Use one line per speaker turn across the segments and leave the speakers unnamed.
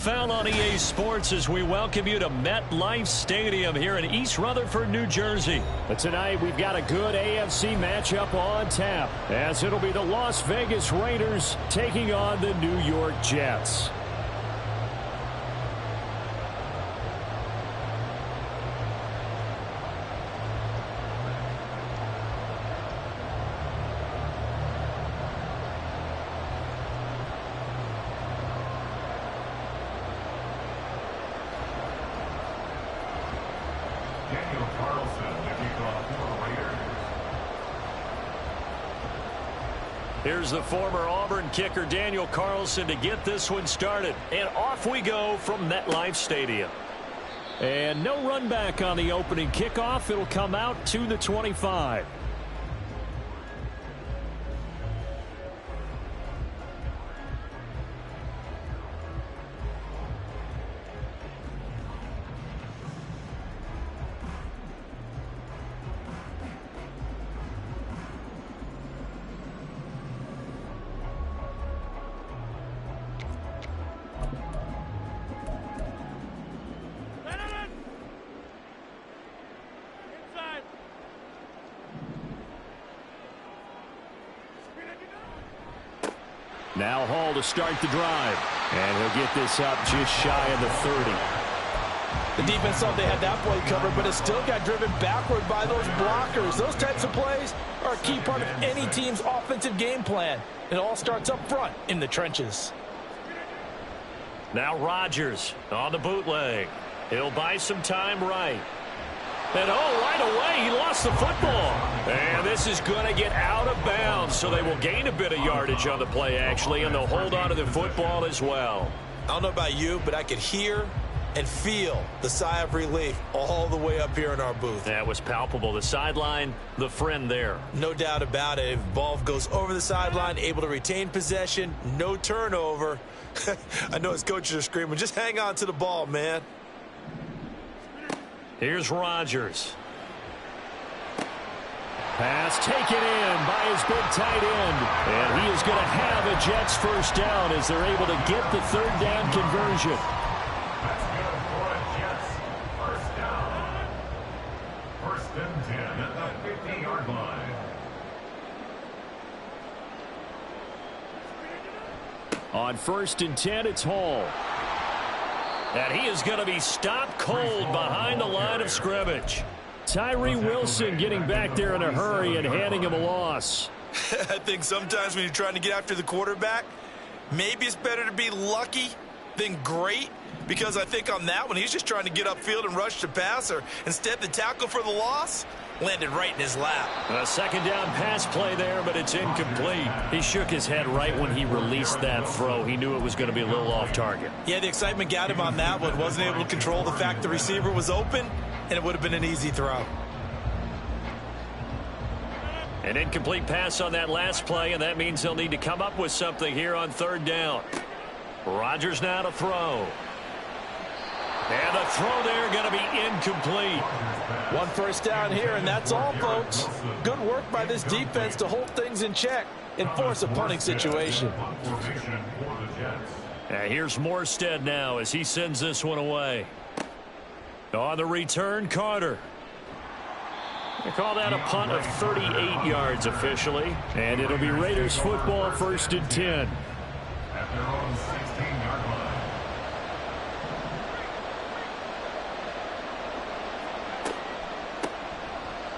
NFL on EA Sports as we welcome you to MetLife Stadium here in East Rutherford, New Jersey. But tonight we've got a good AFC matchup on tap, as it'll be the Las Vegas Raiders taking on the New York Jets. Here's the former Auburn kicker Daniel Carlson to get this one started. And off we go from MetLife Stadium. And no run back on the opening kickoff. It'll come out to the 25. Now Hall to start the drive. And he'll get this up just shy of the 30.
The defense thought they had that play covered, but it still got driven backward by those blockers. Those types of plays are a key part of any team's offensive game plan. It all starts up front in the trenches.
Now Rodgers on the bootleg. He'll buy some time right. And right away, he lost the football. And this is going to get out of bounds, so they will gain a bit of yardage on the play, actually, and they'll hold on to the football as well.
I don't know about you, but I could hear and feel the sigh of relief all the way up here in our booth.
That was palpable. The sideline, the friend there.
No doubt about it. If the ball goes over the sideline, able to retain possession, no turnover. I know his coaches are screaming, just hang on to the ball, man.
Here's Rodgers. Pass taken in by his big tight end. And he is going to have a Jets first down as they're able to get the third down conversion.
That's good for a Jets first down. First and 10 at the 50-yard line.
On first and 10, it's Hall. And he is going to be stopped cold behind the line of scrimmage. Tyree Wilson getting back there in a hurry and handing him a loss.
I think sometimes when you're trying to get after the quarterback, maybe it's better to be lucky than great, because I think on that one, he's just trying to get upfield and rush the passer. Instead, the tackle for the loss landed right in his lap.
A second down pass play there, but it's incomplete. He shook his head right when he released that throw. He knew it was going to be a little off target.
Yeah, the excitement got him on that one. Wasn't able to control the fact the receiver was open, and it would have been an easy throw.
An incomplete pass on that last play, and that means they'll need to come up with something here on third down. Rodgers now to throw. And the throw there going to be incomplete.
One first down here, and that's all, folks. Good work by this defense to hold things in check and force a punting situation.
And here's Morstead now as he sends this one away. On the return, Carter. They call that a punt of 38 yards officially. And it'll be Raiders football, first and 10.
At their own 16-yard line.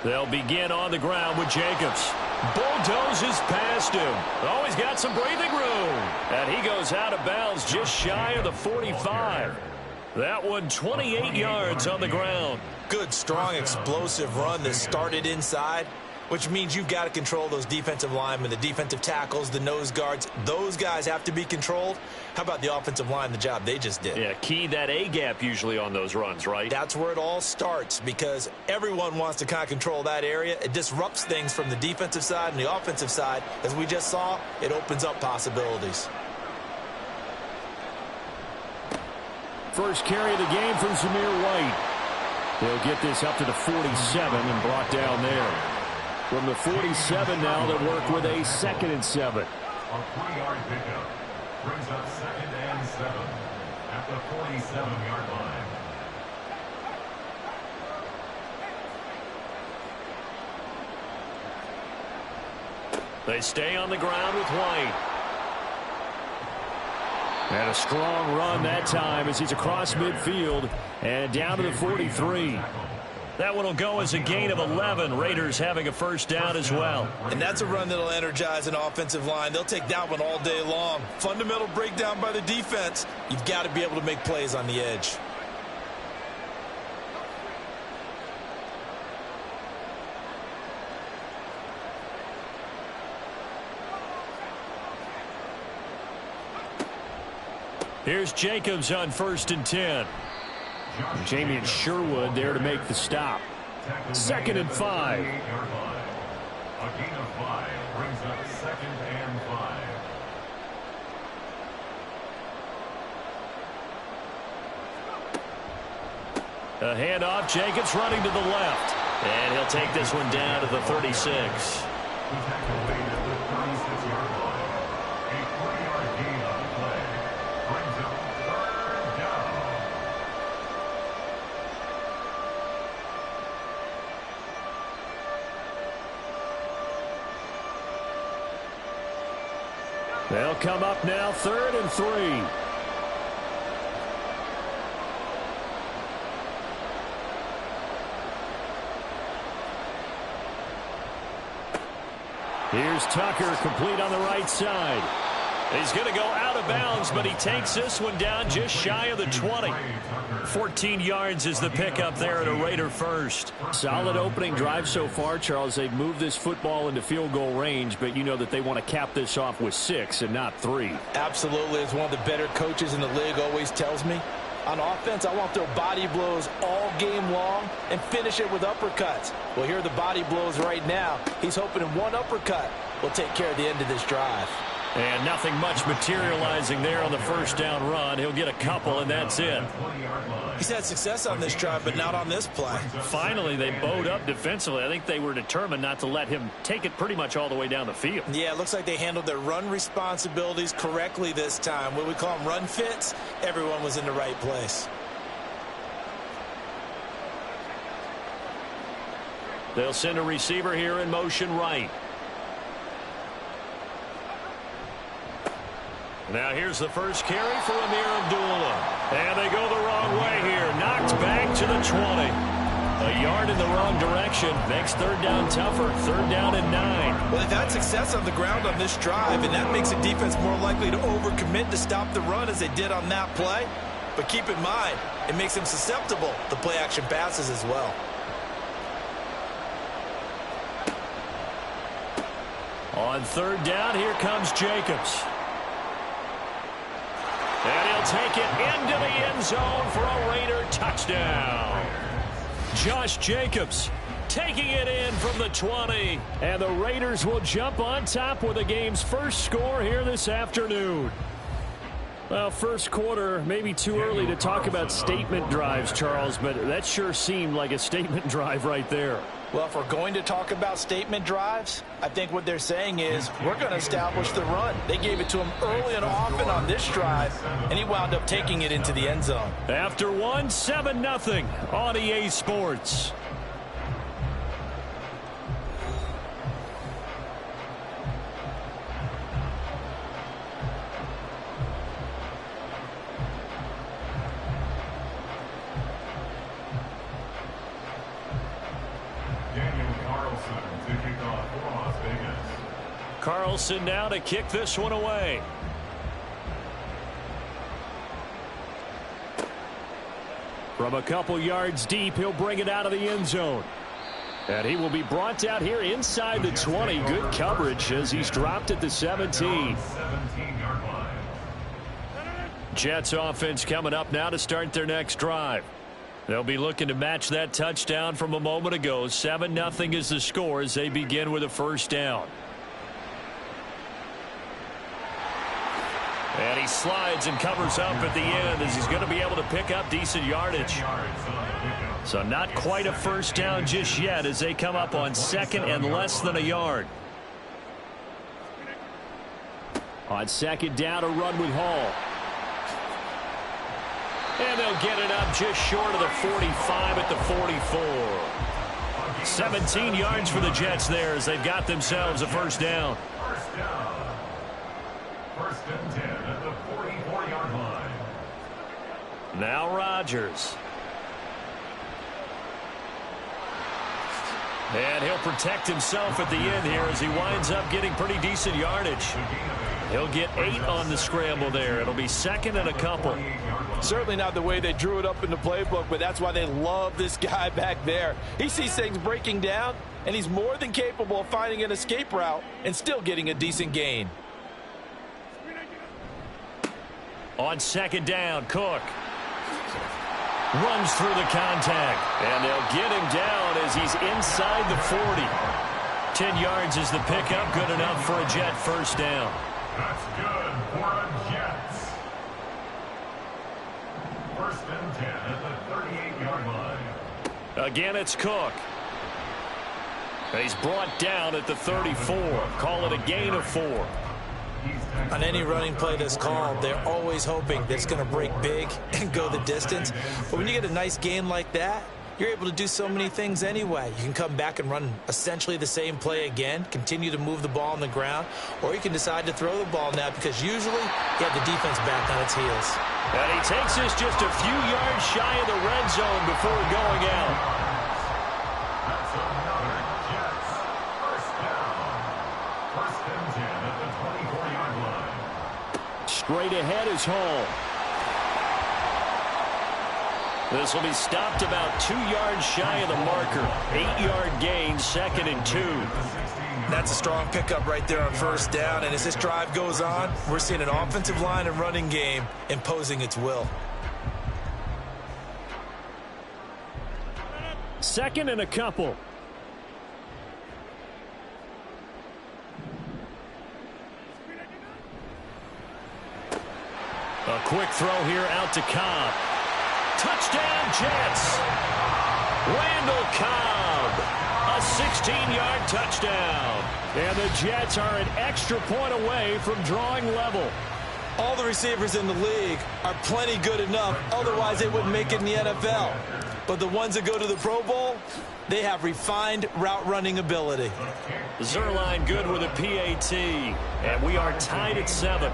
They'll begin on the ground with Jacobs. Bulldozes past him. Oh, he's got some breathing room. And he goes out of bounds just shy of the 45. That one 28 yards on the ground.
Good, strong, explosive run that started inside, which means you've got to control those defensive linemen, the defensive tackles, the nose guards. Those guys have to be controlled. How about the offensive line, the job they just did?
Yeah, key that A-gap usually on those runs, right?
That's where it all starts, because everyone wants to kind of control that area. It disrupts things from the defensive side and the offensive side. As we just saw, it opens up possibilities.
First carry of the game from Zamir White. They'll get this up to the 47 and brought down there. From the 47 now, they'll work with a 2nd and 7.
A 3-yard pickup brings up 2nd and 7 at the 47-yard line.
They stay on the ground with White. And a strong run that time as he's across midfield and down to the 43. That one will go as a gain of 11. Raiders having a first down as well.
And that's a run that'll energize an offensive line. They'll take that one all day long. Fundamental breakdown by the defense. You've got to be able to make plays on the edge.
Here's Jacobs on 1st and 10. Jamie and Sherwood there to make the stop. 2nd and 5.
A gain of 5 brings up 2nd and 5.
A handoff. Jacobs running to the left. And he'll take this one down to the 36.
He tackled Wade at the 36-yard line. A 3-yard gain on the play. Brings up 3rd down.
They'll come up now 3rd and 3. Here's Tucker, complete on the right side. He's going to go out of bounds, but he takes this one down just shy of the 20. 14 yards is the pickup there at a Raider first.
Solid opening drive so far, Charles. They've moved this football into field goal range, but you know that they want to cap this off with 6 and not 3.
Absolutely. As one of the better coaches in the league always tells me, on offense, I want to throw body blows all game long and finish it with uppercuts. Well, here are the body blows right now. He's hoping in one uppercut will take care of the end of this drive.
And nothing much materializing there on the first down run. He'll get a couple, and that's it.
He's had success on this drive, but not on this play.
Finally, they bowed up defensively. I think they were determined not to let him take it pretty much all the way down the field.
Yeah, it looks like they handled their run responsibilities correctly this time. What we call them run fits, everyone was in the right place.
They'll send a receiver here in motion right. Now here's the first carry for Amir Abdullah. And they go the wrong way here. Knocked back to the 20. A yard in the wrong direction. Makes 3rd down tougher. 3rd down and 9.
Well, they've had success on the ground on this drive, and that makes the defense more likely to overcommit to stop the run as they did on that play. But keep in mind, it makes them susceptible to play-action passes as well.
On 3rd down, here comes Jacobs. And he'll take it into the end zone for a Raider touchdown. Josh Jacobs taking it in from the 20. And the Raiders will jump on top with the game's first score here this afternoon. Well, first quarter, maybe too early to talk about statement drives, Charles, but that sure seemed like a statement drive right there.
Well, if we're going to talk about statement drives, I think what they're saying is we're going to establish the run. They gave it to him early and often on this drive, and he wound up taking it into the end zone.
After 7-0 on EA Sports. Carlson now to kick this one away. From a couple yards deep, he'll bring it out of the end zone. And he will be brought down here inside the 20. Good coverage as he's dropped at the 17. Jets offense coming up now to start their next drive. They'll be looking to match that touchdown from a moment ago. 7-0 is the score as they begin with a first down. And he slides and covers up at the end as he's going to be able to pick up decent yardage. So not quite a first down just yet as they come up on 2nd and less than a yard.
On 2nd down, a run with Hall.
And they'll get it up just short of the 45 at the 44. 17 yards for the Jets there as they've got themselves a first down.
First down. First and 10 at the 44-yard line.
Now Rodgers. And he'll protect himself at the end here as he winds up getting pretty decent yardage. He'll get 8 on the scramble there. It'll be second and a couple.
Certainly not the way they drew it up in the playbook, but that's why they love this guy back there. He sees things breaking down, and he's more than capable of finding an escape route and still getting a decent gain.
On second down, Cook runs through the contact, and they'll get him down as he's inside the 40. 10 yards is the pickup, good enough for a Jet first down.
That's good for a Jets. First and 10 at the 38-yard line.
Again, it's Cook. He's brought down at the 34. Call it a gain of 4.
On any running play that's called, they're always hoping that it's going to break big and go the distance. But when you get a nice gain like that, you're able to do so many things anyway. You can come back and run essentially the same play again, continue to move the ball on the ground, or you can decide to throw the ball now because usually you have the defense back on its heels.
And he takes this just a few yards shy of the red zone before going out.
That's another Jets first down. First and 10 at the 24-yard line.
Straight ahead is Hall. This will be stopped about 2 yards shy of the marker. 8-yard gain, second and 2.
That's a strong pickup right there on first down, and as this drive goes on, we're seeing an offensive line and running game imposing its will.
Second and a couple. A quick throw here out to Cobb. Touchdown, Jets. Randall Cobb. A 16-yard touchdown. And the Jets are an extra point away from drawing level.
All the receivers in the league are plenty good enough, otherwise they wouldn't make it in the NFL. But the ones that go to the Pro Bowl, they have refined route running ability.
Zerline good with a PAT. And we are tied at 7.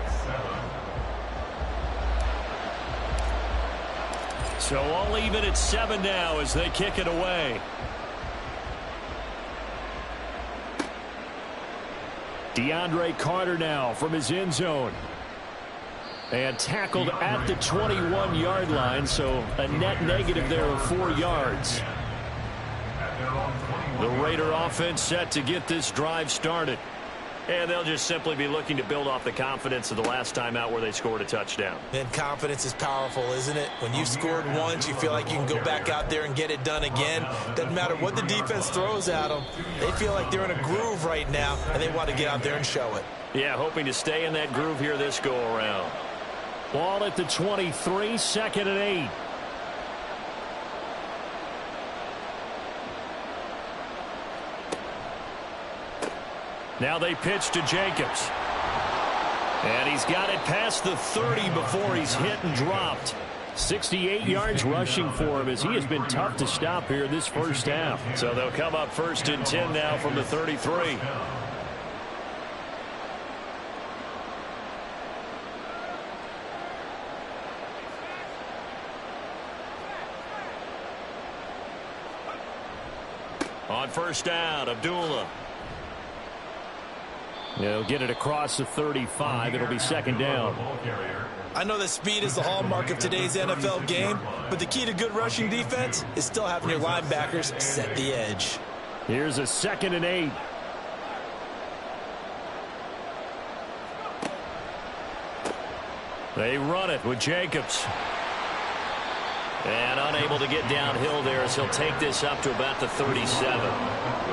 So all even at 7 now as they kick it away. DeAndre Carter now from his end zone. And tackled at the 21-yard line, so a net negative there of 4 yards. The Raider offense set to get this drive started. And they'll just simply be looking to build off the confidence of the last time out where they scored a touchdown.
And confidence is powerful, isn't it? When you've scored once, you feel like you can go back out there and get it done again. Doesn't matter what the defense throws at them. They feel like they're in a groove right now, and they want to get out there and show it.
Yeah, hoping to stay in that groove here this go-around. Ball at the 23, second and 8. Now they pitch to Jacobs. And he's got it past the 30 before he's hit and dropped. 68 yards rushing for him as he has been tough to stop here this first half. So they'll come up first and 10 now from the 33. On first down, Abdullah. They'll get it across the 35. It'll be second down.
I know that speed is the hallmark of today's NFL game, but the key to good rushing defense is still having your linebackers set the edge.
Here's a second and 8. They run it with Jacobs. And unable to get downhill there as he'll take this up to about the 37.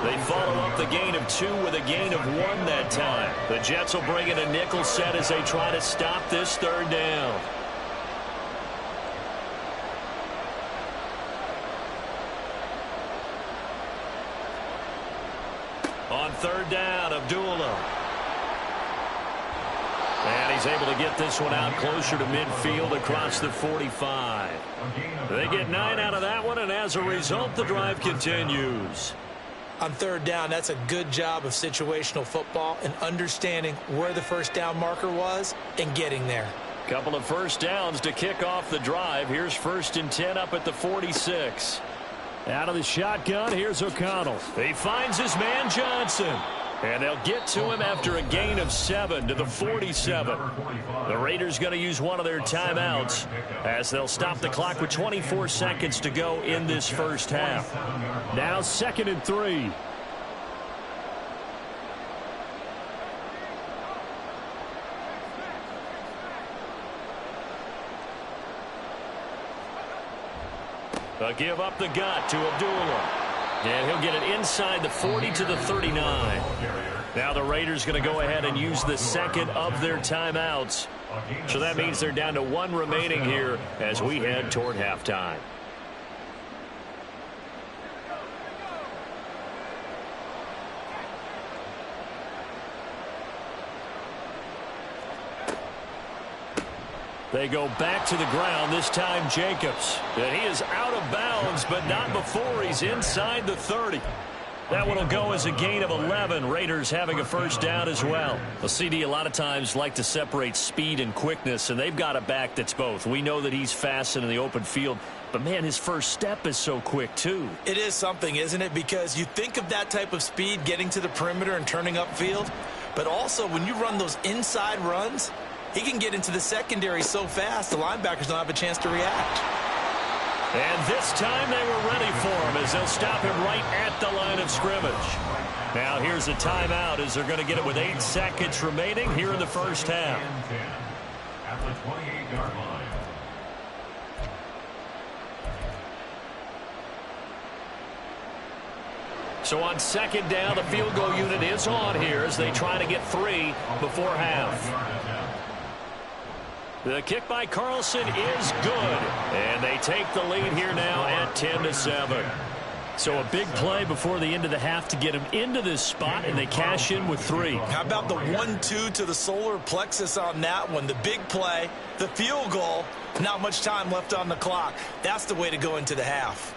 They follow up the gain of 2 with a gain of 1 that time. The Jets will bring in a nickel set as they try to stop this third down. On third down, Abdullah. And he's able to get this one out closer to midfield across the 45. They get 9 out of that one, and as a result, the drive continues.
On third down, that's a good job of situational football and understanding where the first down marker was and getting there.
Couple of first downs to kick off the drive. Here's 1st and 10 up at the 46.
Out of the shotgun, here's O'Connell.
He finds his man Johnson. And they'll get to him after a gain of 7 to the 47. The Raiders going to use one of their timeouts as they'll stop the clock with 24 seconds to go in this first half.
Now 2nd and 3.
They'll give up the gut to Abdullah. And he'll get it inside the 40 to the 39. Now the Raiders going to go ahead and use the second of their timeouts. So that means they're down to 1 remaining here as we head toward halftime. They go back to the ground, this time Jacobs. And he is out of bounds, but not before he's inside the 30. That one will go as a gain of 11. Raiders having a first down as well. Well, CD a lot of times like to separate speed and quickness, and they've got a back that's both. We know that he's fast and in the open field, but, man, his first step is so quick, too.
It is something, isn't it? Because you think of that type of speed getting to the perimeter and turning upfield, but also when you run those inside runs, he can get into the secondary so fast the linebackers don't have a chance to react.
And this time they were ready for him as they'll stop him right at the line of scrimmage. Now here's a timeout as they're going to get it with 8 seconds remaining here in the first half.
At the 28-yard line.
So on 2nd down, the field goal unit is on here as they try to get 3 before half. The kick by Carlson is good, and they take the lead here now at 10-7.
So a big play before the end of the half to get him into this spot, and they cash in with 3.
How about the 1-2 to the solar plexus on that one? The big play, the field goal, not much time left on the clock. That's the way to go into the half.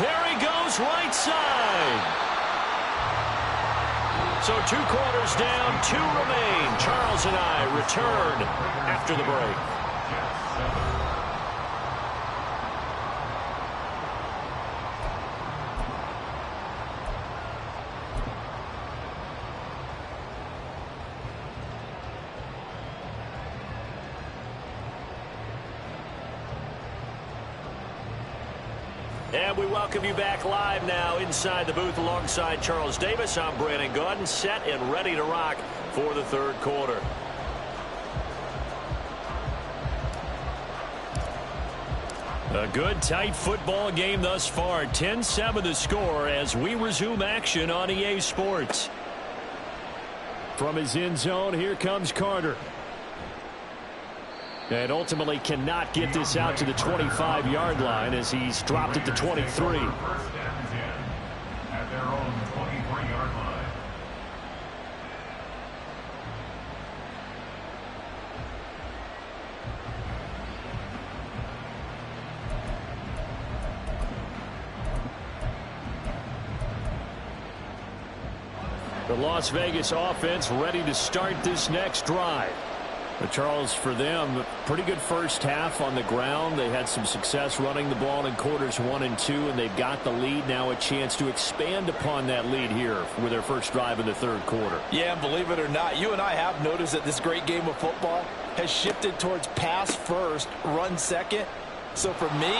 There he goes, right side. So 2 quarters down, 2 remain. Charles and I return after the break. And we welcome you back live now inside the booth alongside Charles Davis. I'm Brandon Gaudin, set and ready to rock for the 3rd quarter. A good, tight football game thus far. 10-7 the score as we resume action on EA Sports.
From his end zone, here comes Carter. And ultimately cannot get this out to the 25-yard line as he's dropped it to 23.
First and 10 at their own 23-yard line.
The Las Vegas offense ready to start this next drive. But Charles, for them, pretty good first half on the ground. They had some success running the ball in quarters 1 and 2, and they've got the lead. Now a chance to expand upon that lead here with their first drive in the 3rd quarter.
Yeah, and believe it or not, you and I have noticed that this great game of football has shifted towards pass first, run second. So for me,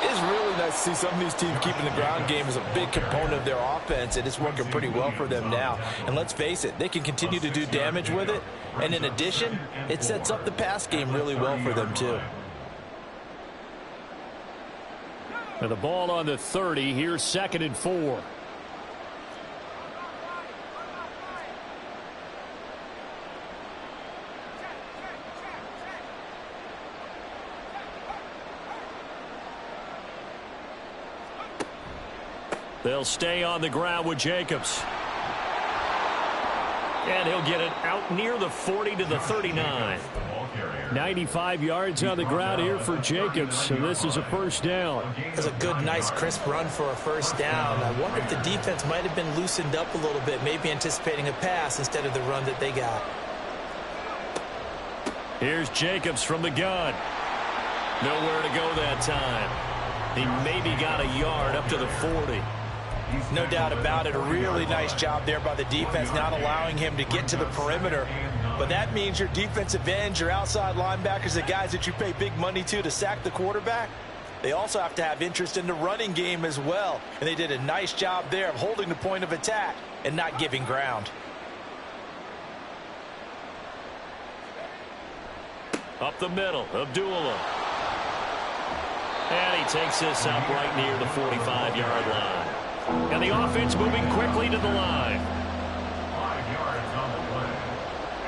it's really nice to see some of these teams keeping the ground game as a big component of their offense, and it's working pretty well for them now. And let's face it, they can continue to do damage with it. And in addition, it sets up the pass game really well for them too.
And the ball on the 30, here's 2nd and 4.
They'll stay on the ground with Jacobs. And he'll get it out near the 40 to the 39.
95 yards on the ground here for Jacobs, and this is a first down.
It's a good, nice, crisp run for a first down. I wonder if the defense might have been loosened up a little bit, maybe anticipating a pass instead of the run that they got.
Here's Jacobs from the gun. Nowhere to go that time. He maybe got a yard up to the 40.
No doubt about it. A really nice job there by the defense, not allowing him to get to the perimeter. But that means your defensive ends, your outside linebackers, the guys that you pay big money to sack the quarterback, they also have to have interest in the running game as well. And they did a nice job there of holding the point of attack and not giving ground.
Up the middle, Abdullah. And he takes this up right near the 45-yard line. And the offense moving quickly to the line.
5 yards on the play.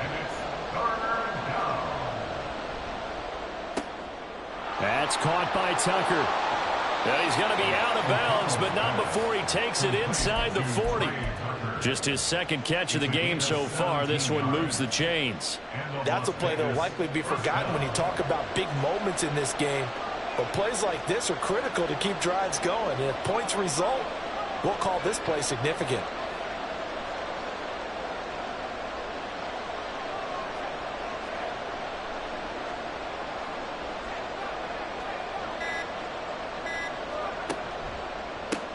And it's third down.
That's caught by Tucker.
And he's going to be out of bounds, but not before he takes it inside the 40. Just his second catch of the game so far. This one moves the chains.
That's a play that will likely be forgotten when you talk about big moments in this game. But plays like this are critical to keep drives going. And if points result, we'll call this play significant.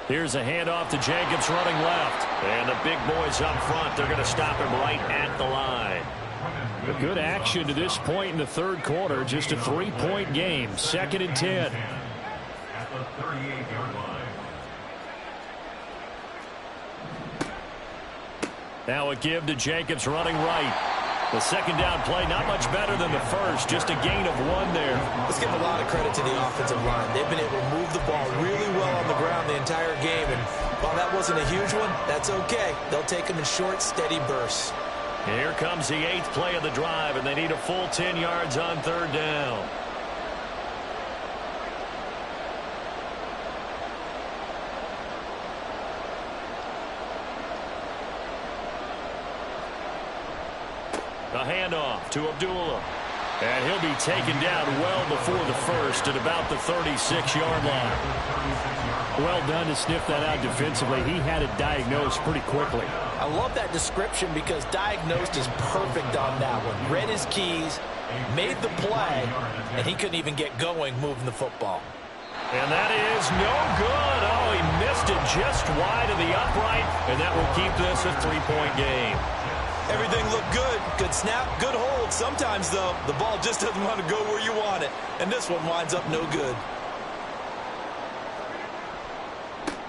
Here's a handoff to Jacobs running left. And the big boys up front, they're going to stop him right at the line.
A good action to this point in the third quarter. Just a 3-point game. 2nd and 10.
At the 38-yard line.
Now a give to Jacobs running right. The second down play, not much better than the first. Just a gain of 1 there.
Let's give a lot of credit to the offensive line. They've been able to move the ball really well on the ground the entire game. And while that wasn't a huge one, that's okay. They'll take them in short, steady bursts.
Here comes the 8th play of the drive, and they need a full 10 yards on third down. A handoff to Abdullah. And he'll be taken down well before the first at about the 36-yard line.
Well done to sniff that out defensively. He had it diagnosed pretty quickly.
I love that description because diagnosed is perfect on that one. Read his keys, made the play, and he couldn't even get going moving the football.
And that is no good. Oh, he missed it just wide of the upright, and that will keep this a 3-point game.
Everything looked good. Good snap, good hold. Sometimes, though, the ball just doesn't want to go where you want it. And this one winds up no good.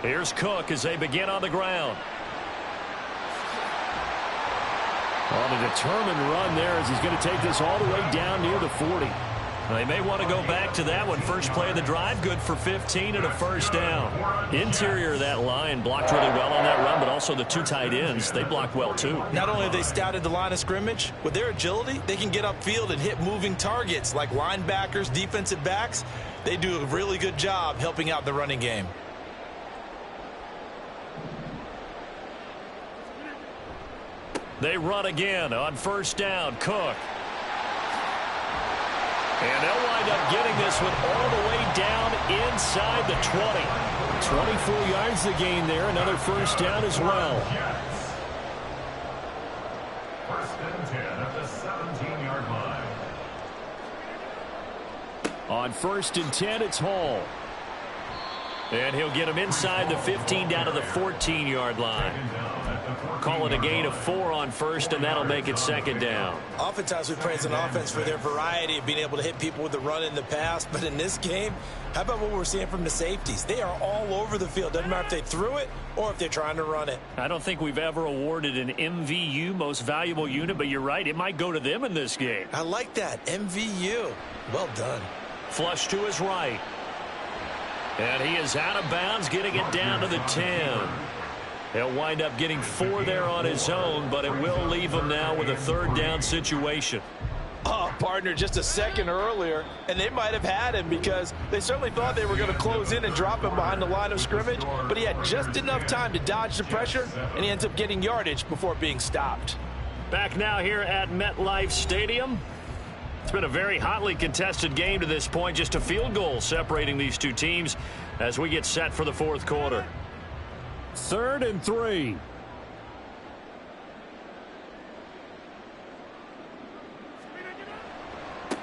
Here's Cook as they begin on the ground.
On a determined run there as he's going to take this all the way down near the 40.
They may want to go back to that one. First play of the drive, good for 15 and a first down. Interior of that line blocked really well on that run, but also the 2 tight ends, they blocked well too.
Not only have they scouted the line of scrimmage, with their agility, they can get upfield and hit moving targets like linebackers, defensive backs. They do a really good job helping out the running game.
They run again on first down. Cook. And they'll wind up getting this one all the way down inside the 20.
24 yards to gain there. Another first down as well.
First and 10 at the 17-yard line.
On first and 10, it's Hall.
And he'll get him inside the 15 down to the 14-yard line. Call it a gain of 4 on first, and that'll make it second down.
Oftentimes we praise an offense for their variety of being able to hit people with the run in the pass. But in this game, how about what we're seeing from the safeties? They are all over the field. Doesn't matter if they threw it or if they're trying to run it.
I don't think we've ever awarded an MVU, most valuable unit, but you're right. It might go to them in this game.
I like that. MVU. Well done.
Flush to his right. And he is out of bounds, getting it down to the 10. He'll wind up getting 4 there on his own, but it will leave him now with a third down situation.
Oh, partner, just a second earlier, and they might have had him because they certainly thought they were going to close in and drop him behind the line of scrimmage, but he had just enough time to dodge the pressure, and he ends up getting yardage before being stopped.
Back now here at MetLife Stadium. It's been a very hotly contested game to this point. Just a field goal separating these two teams as we get set for the fourth quarter.
3rd and 3.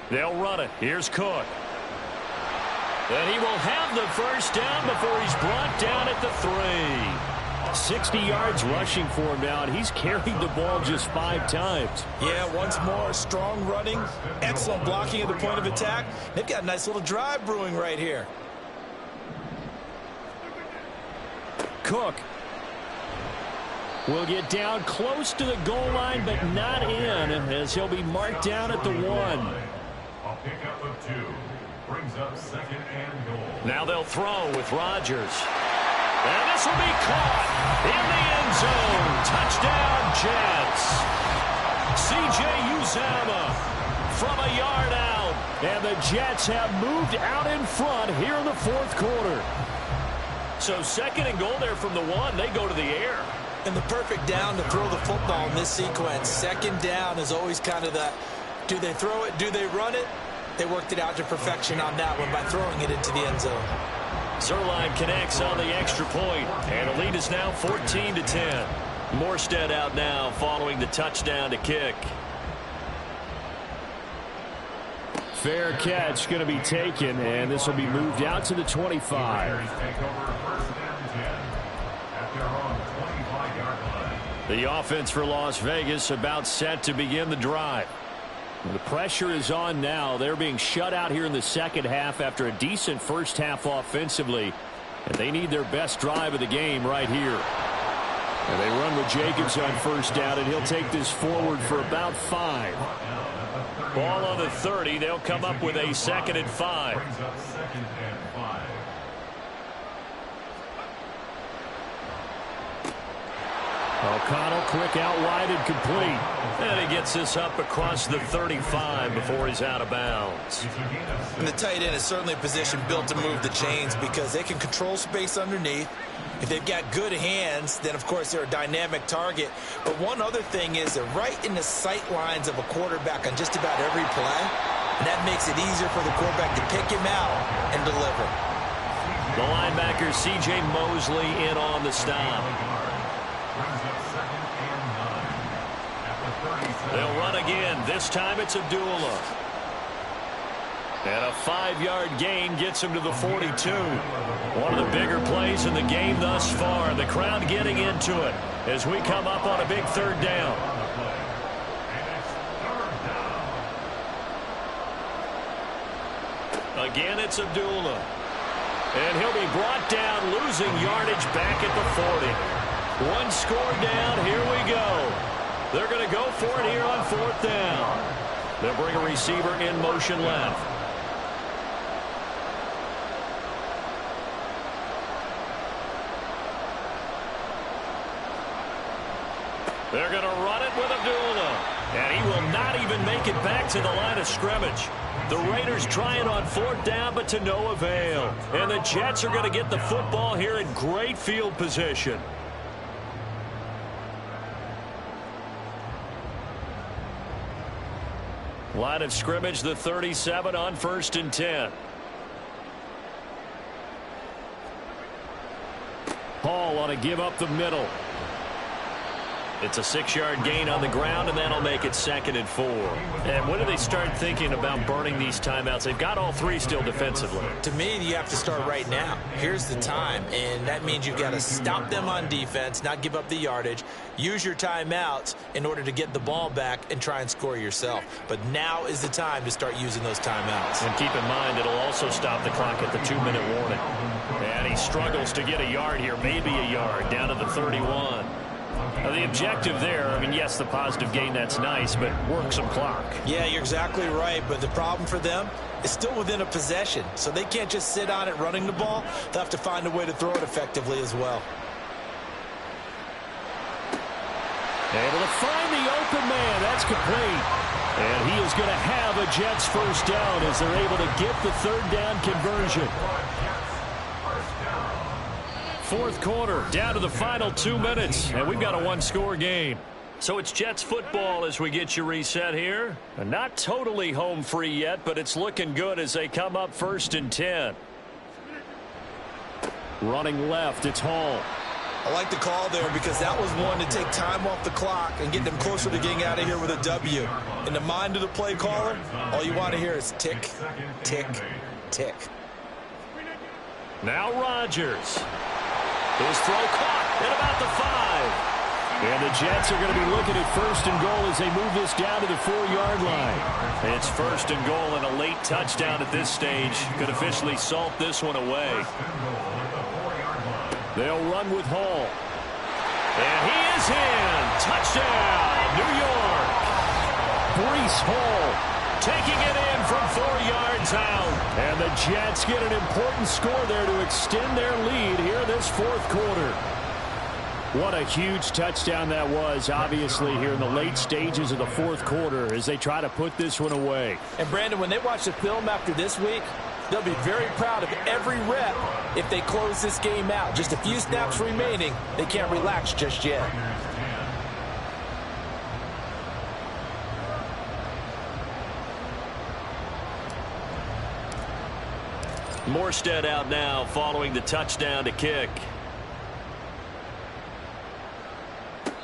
They'll run it. Here's Cook. And he will have the first down before he's brought down at the 3.
60 yards rushing for him now, and he's carried the ball just 5 times.
Yeah, once more, strong running, excellent blocking at the point of attack. They've got a nice little drive brewing right here.
Cook will get down close to the goal line, but not in, as he'll be marked down at the 1.
A pickup of 2 brings up 2nd and goal.
Now they'll throw with Rodgers. And this will be caught in the end zone. Touchdown, Jets. C.J. Uzomah from a yard out.
And the Jets have moved out in front here in the fourth quarter.
So 2nd and goal there from the 1. They go to the air.
And the perfect down to throw the football in this sequence. 2nd down is always kind of the, do they throw it, do they run it? They worked it out to perfection on that one by throwing it into the end zone.
Zerline connects on the extra point, and the lead is now 14-10. Morstead out now following the touchdown to kick.
Fair catch going to be taken, and this will be moved out to the 25.
Take over 1st and 10 at their own 25-yard line.
The offense for Las Vegas about set to begin the drive.
The pressure is on now. They're being shut out here in the second half after a decent first half offensively. And they need their best drive of the game right here. And they run with Jacobs on first down, and he'll take this forward for about 5.
Ball on the 30. They'll come up with a 2nd and 5.
Brings up 2nd and 5.
O'Connell quick out wide and complete.
And he gets this up across the 35 before he's out of bounds.
And the tight end is certainly a position built to move the chains because they can control space underneath. If they've got good hands, then of course they're a dynamic target. But one other thing is they're right in the sight lines of a quarterback on just about every play. And that makes it easier for the quarterback to pick him out and deliver.
The linebacker C.J. Mosley in on the stop. They'll run again. This time it's Abdullah. And a 5-yard gain gets him to the 42. One of the bigger plays in the game thus far. The crowd getting into it as we come up on a big 3rd down. Again, it's Abdullah. And he'll be brought down, losing yardage back at the 40. 1 score down. Here we go. They're going to go for it here on 4th down. They'll bring a receiver in motion left. They're going to run it with Abdullah. And he will not even make it back to the line of scrimmage. The Raiders try it on 4th down, but to no avail. And the Jets are going to get the football here in great field position. Line of scrimmage, the 37 on 1st and 10.
Hall on a give up the middle.
It's a 6-yard gain on the ground, and that'll make it 2nd and 4. And when do they start thinking about burning these timeouts? They've got all 3 still defensively.
To me, you have to start right now. Here's the time, and that means you've got to stop them on defense, not give up the yardage, use your timeouts in order to get the ball back and try and score yourself. But now is the time to start using those timeouts.
And keep in mind, it'll also stop the clock at the 2-minute warning. And he struggles to get a yard here, maybe a yard, down to the 31. Now, the objective there, I mean, yes, the positive gain, that's nice, but work some clock.
Yeah, you're exactly right, but the problem for them is still within a possession, so they can't just sit on it running the ball. They'll have to find a way to throw it effectively as well.
Able to find the open man. That's complete. And he is going to have a Jets first down as they're able to get the 3rd down conversion. 4th quarter, down to the final 2 minutes, and we've got a 1-score game.
So it's Jets football as we get you reset here. Not totally home free yet, but it's looking good as they come up 1st and 10.
Running left, it's Hall.
I like the call there because that was one to take time off the clock and get them closer to getting out of here with a W. In the mind of the play caller, all you want to hear is tick, tick, tick.
Now Rodgers. His throw caught at about the 5.
And the Jets are going to be looking at 1st and goal as they move this down to the 4-yard line.
It's 1st and goal and a late touchdown at this stage. Could officially salt this one away.
They'll run with Hall.
And he is in. Touchdown, New York.
Breece Hall
taking it in from 4 yards out.
And the Jets get an important score there to extend their lead here this 4th quarter. What a huge touchdown that was, obviously, here in the late stages of the 4th quarter as they try to put this one away.
And, Brandon, when they watch the film after this week, they'll be very proud of every rep if they close this game out. Just a few snaps remaining. They can't relax just yet.
Morstead out now following the touchdown to kick.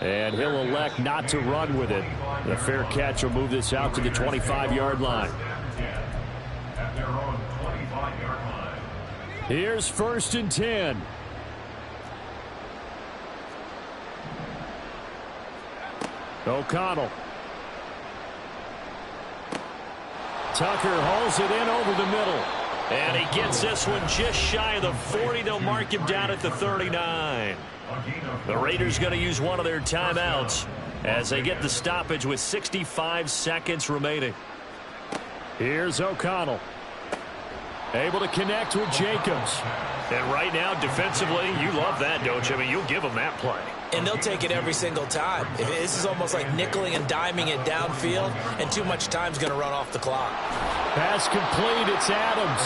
And he'll elect not to run with it. The fair catch will move this out to the 25-yard line. Here's 1st and 10. O'Connell. Tucker hauls it in over the middle.
And he gets this one just shy of the 40. They'll mark him down at the 39. The Raiders going to use one of their timeouts as they get the stoppage with 65 seconds remaining.
Here's O'Connell. Able to connect with Jacobs.
And right now, defensively, you love that, don't you? I mean, you'll give them that play.
And they'll take it every single time. This is almost like nickeling and diming it downfield, and too much time's going to run off the clock.
Pass complete, it's Adams.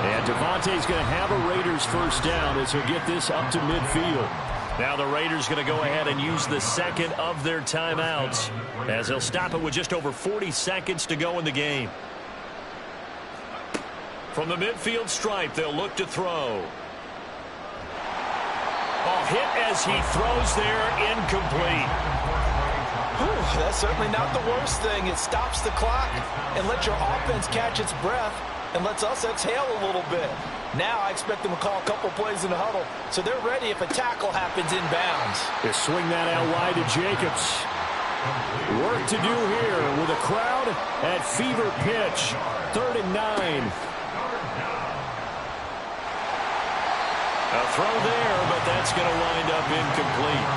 And Devontae's going to have a Raiders 1st down as he'll get this up to midfield.
Now the Raiders going to go ahead and use the second of their timeouts as they'll stop it with just over 40 seconds to go in the game. From the midfield stripe, they'll look to throw. Oh, hit as he throws there, incomplete.
Whew, that's certainly not the worst thing. It stops the clock and lets your offense catch its breath and lets us exhale a little bit. Now I expect them to call a couple plays in the huddle, so they're ready if a tackle happens inbounds.
They swing that out wide to Jacobs. Work to do here with a crowd at fever pitch. 3rd and 9.
A throw there, but that's going to wind up incomplete.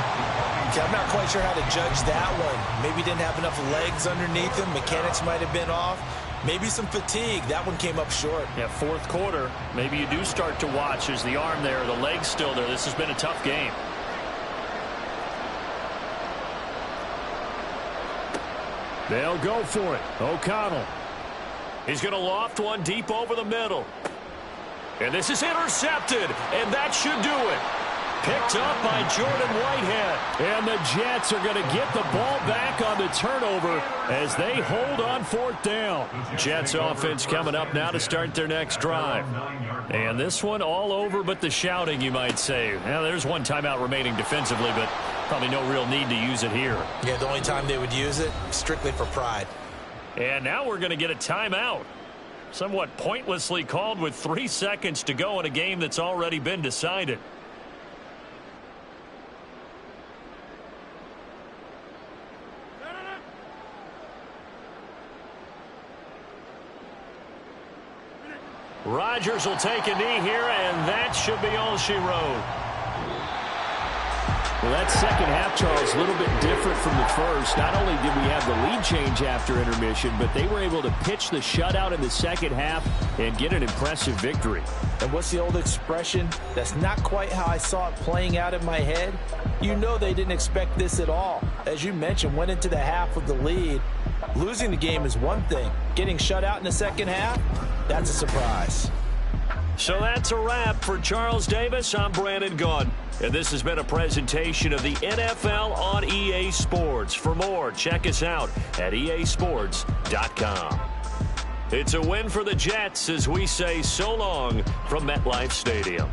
Okay, I'm not quite sure how to judge that one. Maybe didn't have enough legs underneath him. Mechanics might have been off. Maybe some fatigue. That one came up short.
Yeah, 4th quarter. Maybe you do start to watch. There's the arm there, the leg's still there. This has been a tough game.
They'll go for it. O'Connell.
He's going to loft one deep over the middle. And this is intercepted, and that should do it. Picked up by Jordan Whitehead.
And the Jets are going to get the ball back on the turnover as they hold on 4th down.
Jets offense coming up now to start their next drive. And this one all over but the shouting, you might say. Now, there's one timeout remaining defensively, but probably no real need to use it here.
Yeah, the only time they would use it, strictly for pride.
And now we're going to get a timeout. Somewhat pointlessly called with 3 seconds to go in a game that's already been decided. Rodgers will take a knee here, and that should be all she wrote.
Well, that second half, Charles, a little bit different from the first. Not only did we have the lead change after intermission, but they were able to pitch the shutout in the second half and get an impressive victory.
And what's the old expression? That's not quite how I saw it playing out in my head. You know they didn't expect this at all. As you mentioned, went into the half with the lead. Losing the game is one thing. Getting shut out in the second half, that's a surprise.
So that's a wrap. For Charles Davis, I'm Brandon Gaudin. And this has been a presentation of the NFL on EA Sports. For more, check us out at easports.com. It's a win for the Jets as we say so long from MetLife Stadium.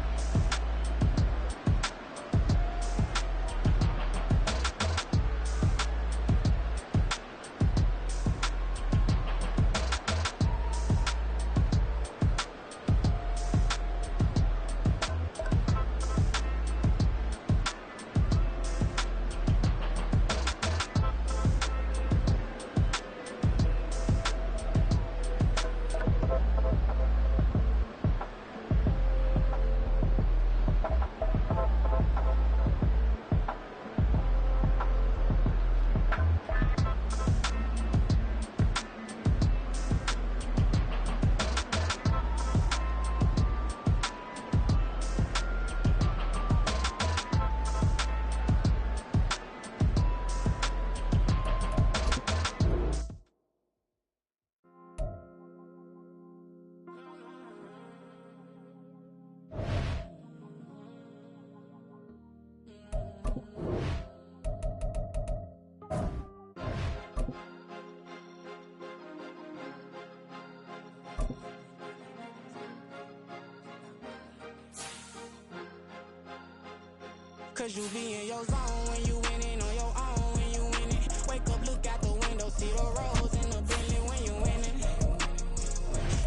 Cause you be in your zone when you winning on your own when you winning. Wake up, look out the window, see the rose in the Bentley when you winning.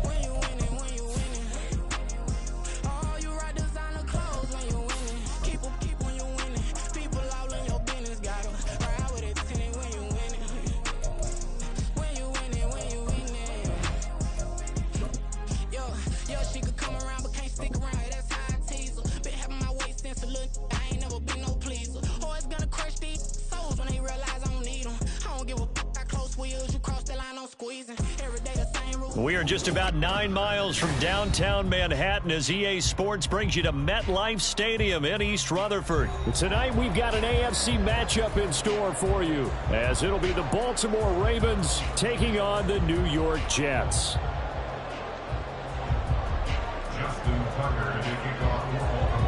When you winning, when you winning. Oh, you ride designer clothes when you winning. Keep when you winning. People all in your business, gotta ride with it tinted when you winning. When you winning, when you winning. Yo, she could come around but can't stick around. That's how I tease her. Been having my waist since a little. I ain't never been no pleaser. Always gonna crush these souls when they realize I don't need them. I don't give a f*** how close wheels. You cross the line, I'm squeezing. Every day the same rule.
We are just about 9 miles from downtown Manhattan as EA Sports brings you to MetLife Stadium in East Rutherford.
Tonight we've got an AFC matchup in store for you, as it'll be the Baltimore Ravens taking on the New York Jets.
Justin Tucker to kick off for Baltimore.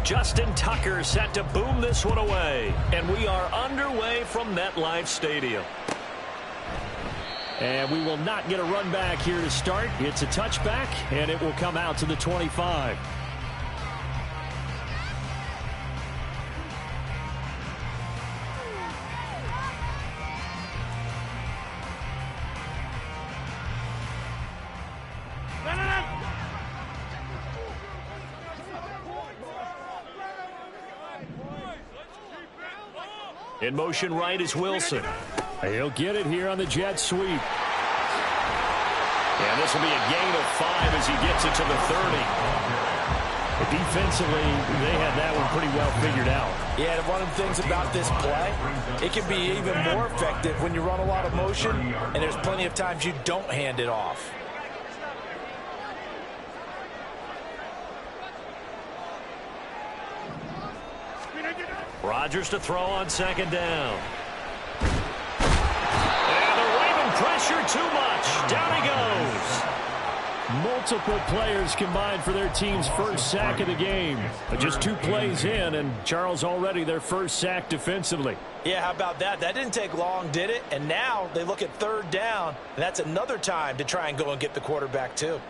Justin Tucker set to boom this one away. And we are underway from MetLife Stadium.
And we will not get a run back here to start. It's a touchback, and it will come out to the 25.
In motion right is Wilson.
He'll get it here on the jet sweep.
And this will be a gain of 5 as he gets it to the 30.
But defensively, they had that one pretty well figured out.
Yeah, one of the things about this play, it can be even more effective when you run a lot of motion, and there's plenty of times you don't hand it off.
Rodgers to throw on second down. And the Raven pressure too much. Down he goes.
Multiple players combined for their team's first sack of the game. But just 2 plays in, and Charles already their first sack defensively.
Yeah, how about that? That didn't take long, did it? And now they look at third down, and that's another time to try and go and get the quarterback too.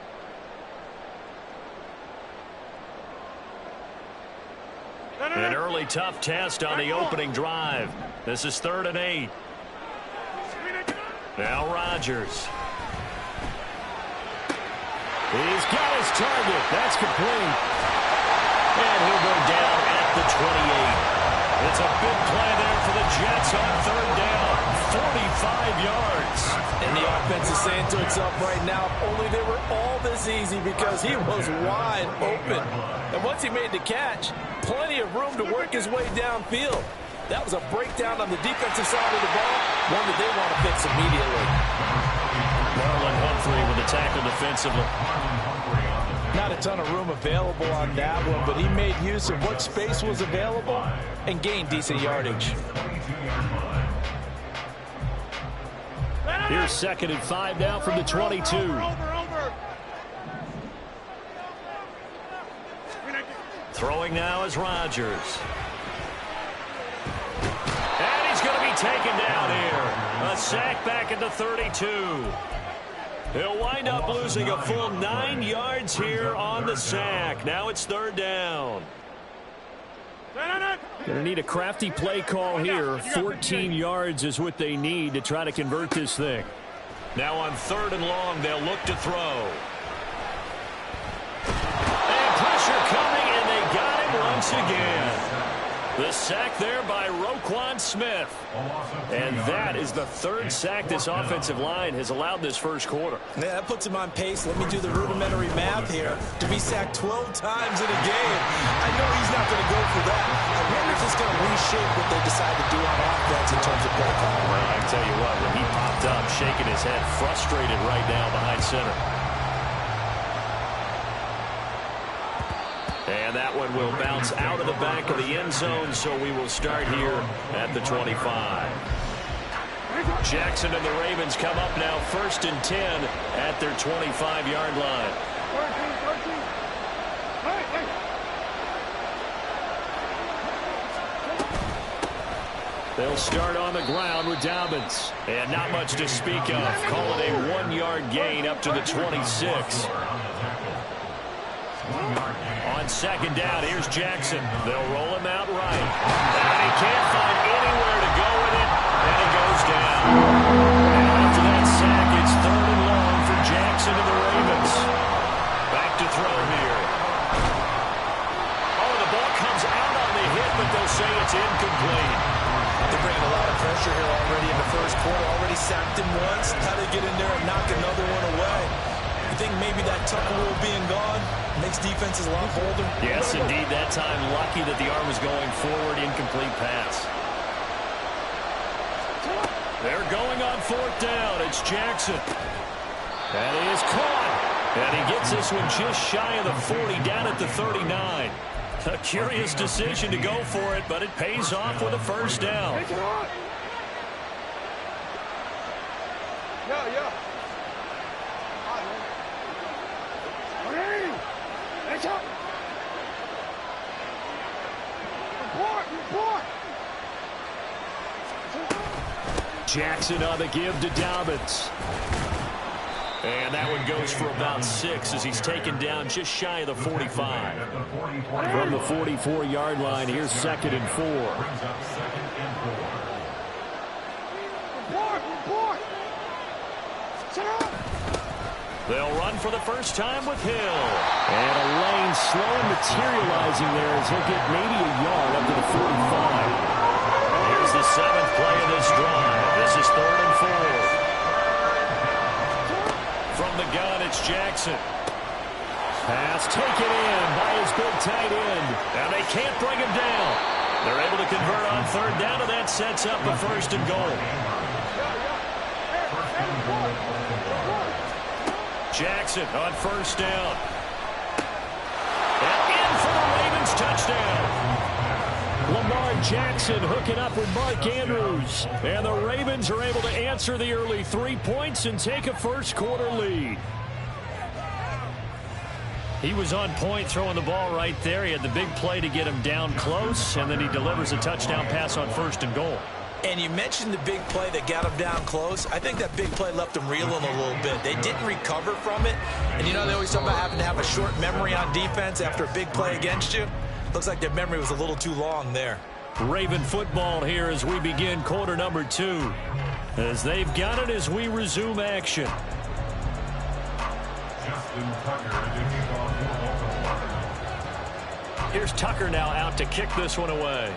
An early tough test on the opening drive. This is 3rd and 8. Now Rodgers.
He's got his target. That's complete.
And he'll go down at the 28. It's a big play there for the Jets on 3rd down. 45 yards.
And the offense is saying to itself right now, only they were all this easy because he was wide open. And once he made the catch, plenty of room to work his way downfield. That was a breakdown on the defensive side of the ball, one that they want to fix immediately.
Marlon Humphrey with the tackle defensively.
Not a ton of room available on that one, but he made use of what space was available and gained decent yardage.
Here's 2nd and 5 now from the 22.
Throwing now is Rodgers. And he's going to be taken down here. A sack back at the 32. He'll wind up losing a full 9 yards here on the sack. Now it's 3rd down.
Going to need a crafty play call here. 14 yards is what they need to try to convert this thing.
Now on 3rd and long, they'll look to throw. And pressure coming, and they got him once again. The sack there by Roquan Smith. And that is the 3rd sack this offensive line has allowed this first quarter.
Yeah, that puts him on pace. Let me do the rudimentary math here. To be sacked 12 times in a game, I know he's not going to go for that. I wonder if it's going to reshape what they decide to do on offense in terms of play calling.
Well, I can tell you what, when he popped up, shaking his head, frustrated right now behind center. And that one will bounce out of the back of the end zone, so we will start here at the 25. Jackson and the Ravens come up now 1st and 10 at their 25-yard line. They'll start on the ground with Dobbins. And not much to speak of. Call it a 1-yard gain up to the 26. On 2nd down, here's Jackson. They'll roll him out right. And he can't find anywhere to go with it, and he goes down. And after that sack, it's 3rd and long for Jackson and the Ravens. Back to throw here. Oh, the ball comes out on the hit, but they'll say it's incomplete.
They're bringing a lot of pressure here already in the first quarter. Already sacked him once. How to get in there and knock another one away. You think maybe that Tucker rule being gone makes defenses a lot bolder?
Yes, indeed. That time, lucky that the arm was going forward. Incomplete pass. They're going on 4th down. It's Jackson. And he is caught. And he gets this one just shy of the 40, down at the 39. A curious decision to go for it, but it pays off with a 1st down.
Jackson on the give to Dobbins.
And that one goes for about 6 as he's taken down just shy of the 45.
From the 44-yard line, here's 2nd and 4.
They'll run for the first time with Hill.
And a lane slow materializing there as he'll get maybe a yard up to the 45.
Here's the 7th play of this drive. This is 3rd and 4. From the gun, it's Jackson.
Pass taken in by his big tight end.
And they can't bring him down. They're able to convert on 3rd down, and that sets up a 1st and goal. Jackson on 1st down. And in for the Ravens touchdown.
Lamar Jackson hooking up with Mark Andrews. And the Ravens are able to answer the early 3 points and take a first quarter lead.
He was on point throwing the ball right there. He had the big play to get him down close, and then he delivers a touchdown pass on 1st and goal.
And you mentioned the big play that got him down close. I think that big play left him reeling a little bit. They didn't recover from it. And, you know, they always talk about having to have a short memory on defense after a big play against you. Looks like their memory was a little too long there.
Raven football here as we begin quarter number 2. As they've got it as we resume action. Here's Tucker now out to kick this one away.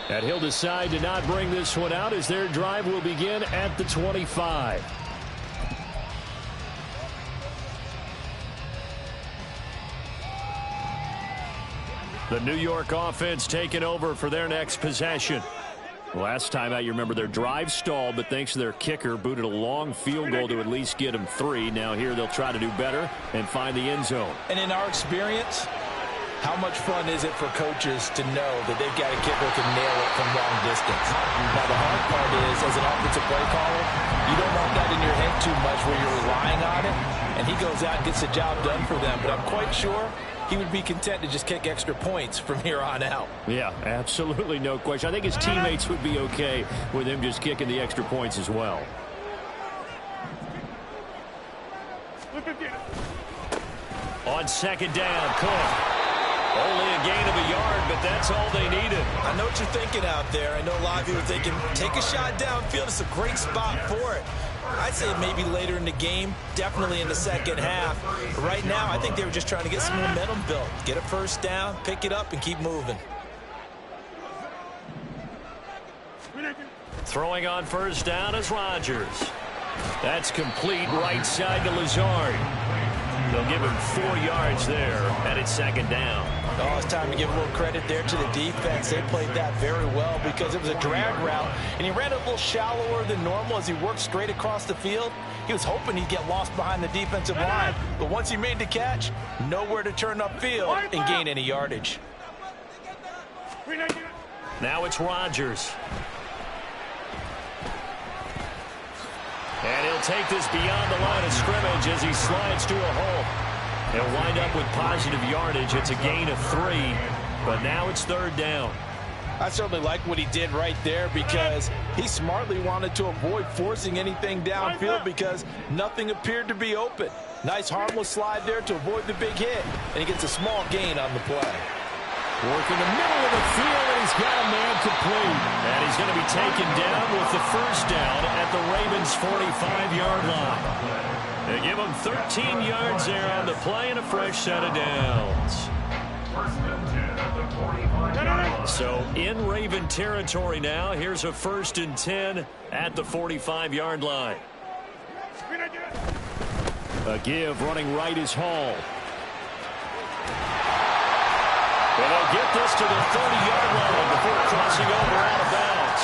And he'll decide to not bring this one out as their drive will begin at the 25.
The New York offense taking over for their next possession.
Last time out, you remember their drive stalled, but thanks to their kicker, booted a long field goal to at least get them 3. Now here they'll try to do better and find the end zone.
And in our experience, How much fun is it for coaches to know that they've got a kicker who can nail it from long distance? Now, the hard part is, as an offensive play caller, you don't want that in your head too much where you're relying on it, and he goes out and gets the job done for them. But I'm quite sure he would be content to just kick extra points from here on out. Yeah, absolutely no question. I think his teammates would be okay with him just kicking the extra points as well.
On second down, Cook. Only a gain of a yard, but that's all they needed.
I know what you're thinking out there. I know a lot of you are thinking, take a shot downfield. It's a great spot for it. I'd say maybe later in the game, definitely in the second half. Right now, I think they were just trying to get some momentum built. Get a first down, pick it up, and keep moving.
Throwing on first down is Rodgers. That's complete right side to Lazard. They'll give him 4 yards there, and it's second down.
Oh, it's time to give a little credit there to the defense. They played that very well because it was a drag route, and he ran a little shallower than normal as he worked straight across the field. He was hoping he'd get lost behind the defensive line, but once he made the catch, nowhere to turn upfield and gain any yardage.
Now it's Rodgers. And he'll take this beyond the line of scrimmage as he slides to a hole. He'll wind up with positive yardage. It's a gain of 3, but now it's third down.
I certainly like what he did right there because he smartly wanted to avoid forcing anything downfield because nothing appeared to be open. Nice harmless slide there to avoid the big hit, and he gets a small gain on the play.
Working the middle of the field, and he's got a man complete. And he's going to be taken down with the first down at the Ravens' 45-yard line. They give him 13 yards there on the play and a fresh set of downs. So in Raven territory now, here's a 1st and 10 at the 45-yard line. A give running right is Hall. And they'll get this to the 30-yard line before crossing over out of bounds.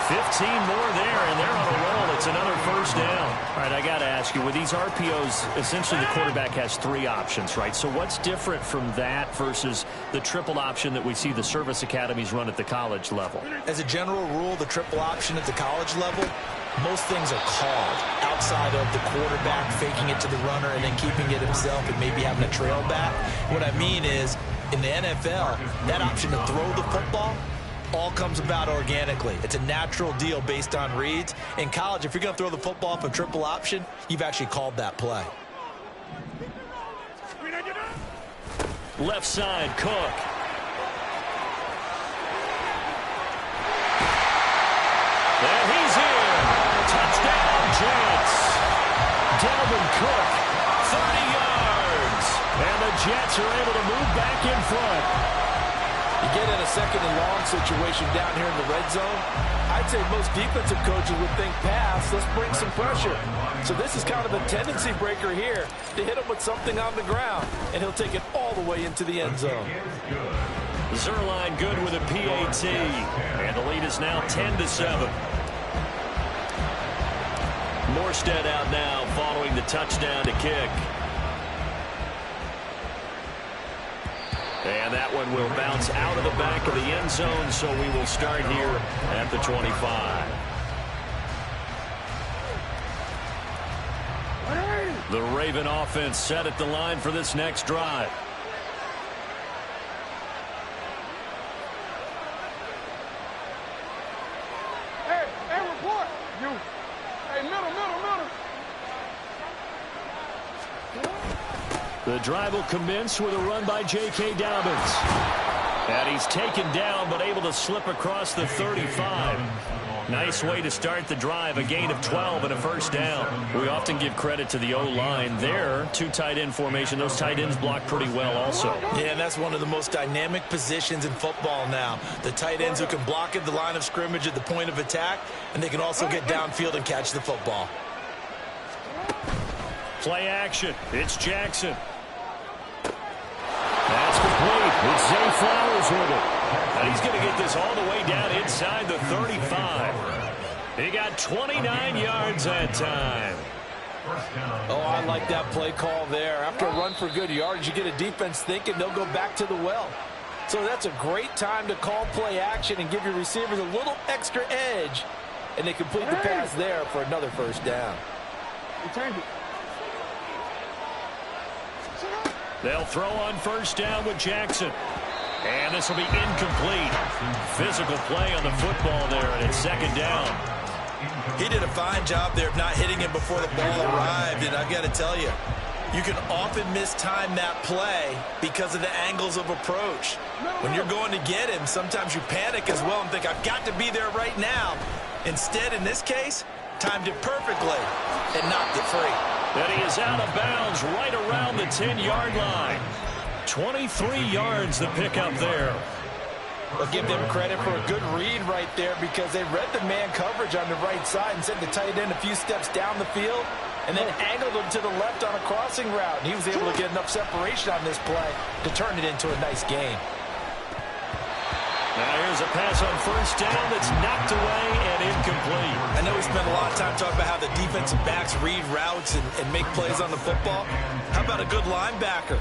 15 more there, and they're on a roll. It's another first down. All right, I got to ask you, with these RPOs, essentially the quarterback has 3 options, right? So what's different from that versus the triple option that we see the service academies run at the college level?
As a general rule, the triple option at the college level, most things are called outside of the quarterback faking it to the runner and then keeping it himself and maybe having a trail back. What I mean is, in the NFL, that option to throw the football all comes about organically. It's a natural deal based on reads. In college, if you're going to throw the football off a triple option, you've actually called that play.
Left side, Cook. And he's in. Touchdown, Jets. Dalvin Cook, 30 yards. And the Jets are able to move back in front.
You get in a second and long situation down here in the red zone, I'd say most defensive coaches would think pass, let's bring some pressure. So this is kind of a tendency breaker here to hit him with something on the ground, and he'll take it all the way into the end zone.
Zerline good with a PAT, and the lead is now 10-7. Morstead out now following the touchdown to kick. And that one will bounce out of the back of the end zone, so we will start here at the 25. The Raven offense set at the line for this next drive.
Hey, report. You. Hey, middle.
The drive will commence with a run by J.K. Dobbins. And he's taken down, but able to slip across the 35. Nice way to start the drive, a gain of 12 and a first down. We often give credit to the O-line there. 2 tight end formation. Those tight ends block pretty well also.
Yeah, and that's one of the most dynamic positions in football now. The tight ends who can block at the line of scrimmage at the point of attack, and they can also get downfield and catch the football.
Play action. It's Jackson. That's complete. It's Zay Flowers with it. And he's going to get this all the way down inside the 35. He got 29 yards that time.
Oh, I like that play call there. After a run for good yards, you get a defense thinking they'll go back to the well. So that's a great time to call play action and give your receivers a little extra edge. And they complete the pass there for another first down.
They'll throw on first down with Jackson. And this will be incomplete. Physical play on the football there, and it's second down.
He did a fine job there of not hitting him before the ball arrived, and I've got to tell you, you can often mistime that play because of the angles of approach. When you're going to get him, sometimes you panic as well and think, I've got to be there right now. Instead, in this case, timed it perfectly and knocked it free.
And he is out of bounds right around the 10-yard line. 23 yards the pickup there.
I'll give them credit for a good read right there because they read the man coverage on the right side and sent the tight end a few steps down the field and then angled him to the left on a crossing route. And he was able to get enough separation on this play to turn it into a nice game.
Now here's a pass on first down that's knocked away and incomplete.
I know we spent a lot of time talking about how the defensive backs read routes and make plays on the football. How about a good linebacker?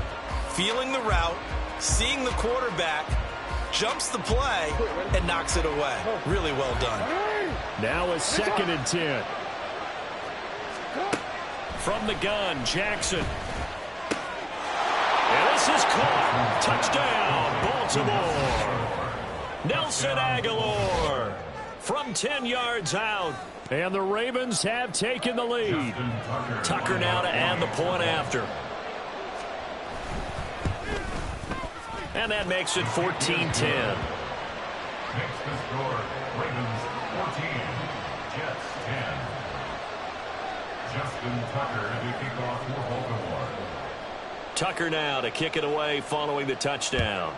Feeling the route, seeing the quarterback, jumps the play, and knocks it away. Really well done.
Now a second and 10. From the gun, Jackson. And this is caught. Touchdown, Baltimore. Nelson Aguilar from 10 yards out. And the Ravens have taken the lead. Tucker now to add the point after. And that makes it 14-10.
Makes the score, Ravens 14, Jets 10. Justin Tucker to kick off for Baltimore.
Tucker now to kick it away following the touchdown.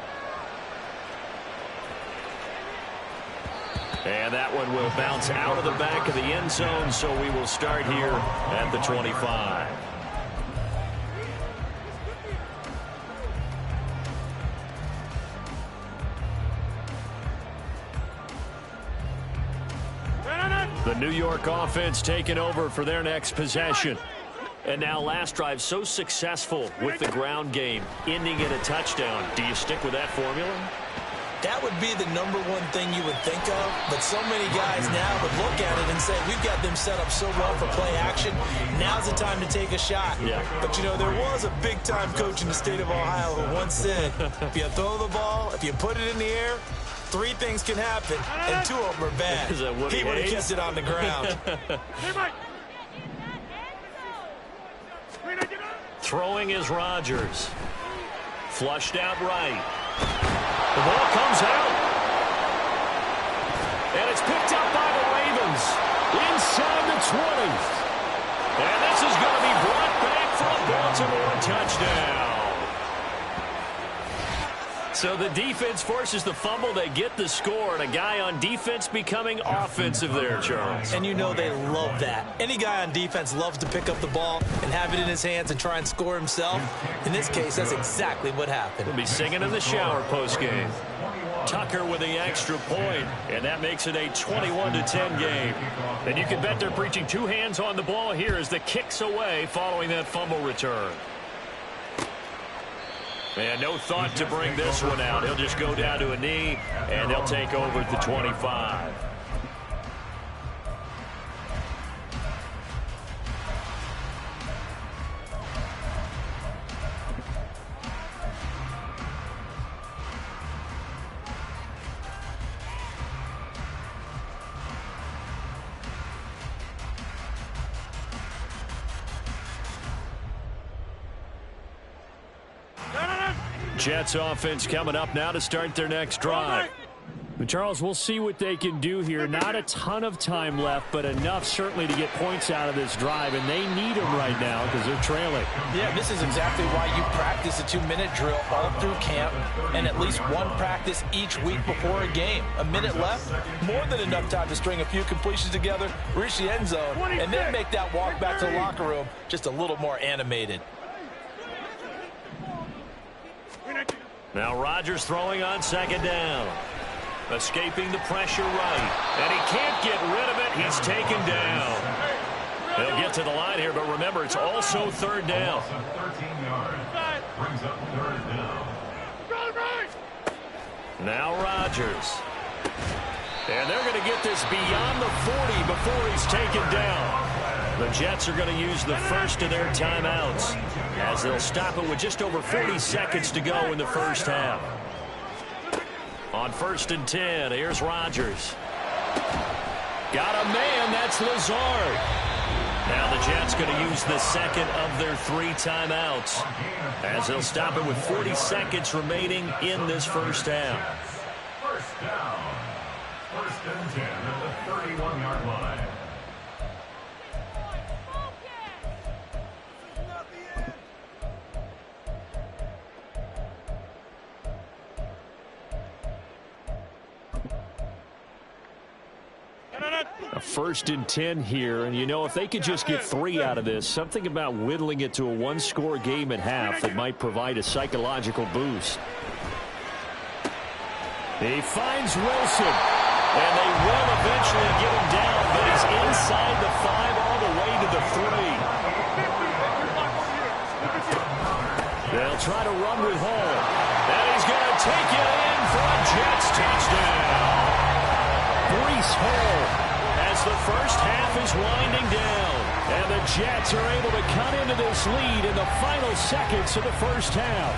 And that one will bounce out of the back of the end zone, so we will start here at the 25. The New York offense taking over for their next possession. And now last drive so successful with the ground game, ending in a touchdown. Do you stick with that formula?
That would be the number one thing you would think of, but so many guys now would look at it and say, we've got them set up so well for play action. Now's the time to take a shot.
Yeah.
But, you know, there was a big-time coach in the state of Ohio who once said, if you throw the ball, if you put it in the air, 3 things can happen, and 2 of them are bad.
Is that Woody
He would have
Hayes?
kept it on the ground.
Throwing is Rodgers. Flushed out right. The ball comes out. And it's picked up by the Ravens. Inside the 20. And this is going to be brought back for a Baltimore touchdown. So the defense forces the fumble. They get the score. And a guy on defense becoming offensive there, Charles.
And you know they love that. Any guy on defense loves to pick up the ball and have it in his hands and try and score himself. In this case, that's exactly what happened.
He'll be singing in the shower postgame. Tucker with the extra point, and that makes it a 21-10 game. And you can bet they're preaching 2 hands on the ball here as the kick's away following that fumble return. And no thought to bring this one out. He'll just go down to a knee, and they'll take over at the 25. Jets offense coming up now to start their next drive. But Charles, we'll see what they can do here. Not a ton of time left, but enough certainly to get points out of this drive, and they need them right now because they're trailing.
Yeah, this is exactly why you practice a 2-minute drill all through camp and at least one practice each week before a game. A minute left, more than enough time to string a few completions together, reach the end zone, and then make that walk back to the locker room just a little more animated.
Now Rodgers throwing on second down. Escaping the pressure right. And he can't get rid of it. He's taken down.
They'll get to the line here, but remember, it's also third down.
13 yards. Brings up third down.
Now Rodgers. And they're going to get this beyond the 40 before he's taken down. The Jets are going to use the first of their timeouts as they'll stop it with just over 40 seconds to go in the first half. On 1st and 10, here's Rodgers. Got a man, that's Lazard. Now the Jets going to use the second of their 3 timeouts as they'll stop it with 40 seconds remaining in this first half.
First down. 1st and 10 at the 31-yard line.
A 1st and 10 here, and you know, if they could just get 3 out of this, something about whittling it to a 1-score game at half that might provide a psychological boost. He finds Wilson, and they will eventually get him down, but he's inside the 5 all the way to the 3. They'll try to run with Hall, and he's going to take it in for a Jets touchdown. Breece Hall, as the first half is winding down, and the Jets are able to cut into this lead in the final seconds of the first half.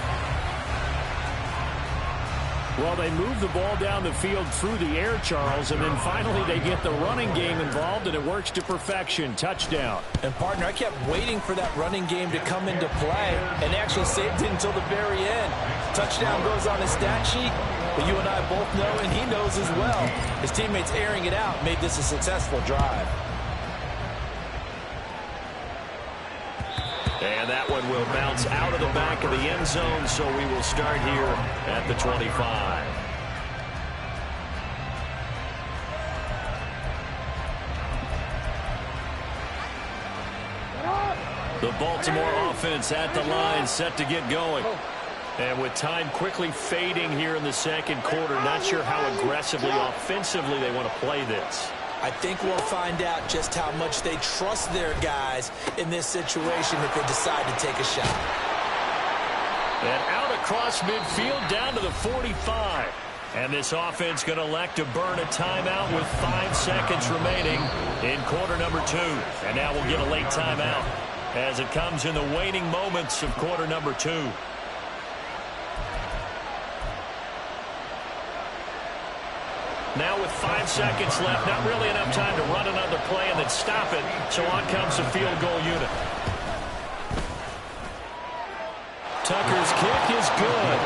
Well, they move the ball down the field through the air, Charles, and then finally they get the running game involved, and it works to perfection. Touchdown.
And, partner, I kept waiting for that running game to come into play and actually saved it until the very end. Touchdown goes on his stat sheet, but you and I both know, and he knows as well, his teammates airing it out made this a successful drive.
And that one will bounce out of the back of the end zone, so we will start here at the 25. The Baltimore offense at the line, set to get going. And with time quickly fading here in the second quarter, not sure how aggressively, offensively they want to play this.
I think we'll find out just how much they trust their guys in this situation if they decide to take a shot.
And out across midfield down to the 45. And this offense going to elect to burn a timeout with 5 seconds remaining in quarter number 2. And now we'll get a late timeout as it comes in the waning moments of quarter number 2. Now with 5 seconds left, not really enough time to run another play and then stop it. So on comes the field goal unit. Tucker's kick is good.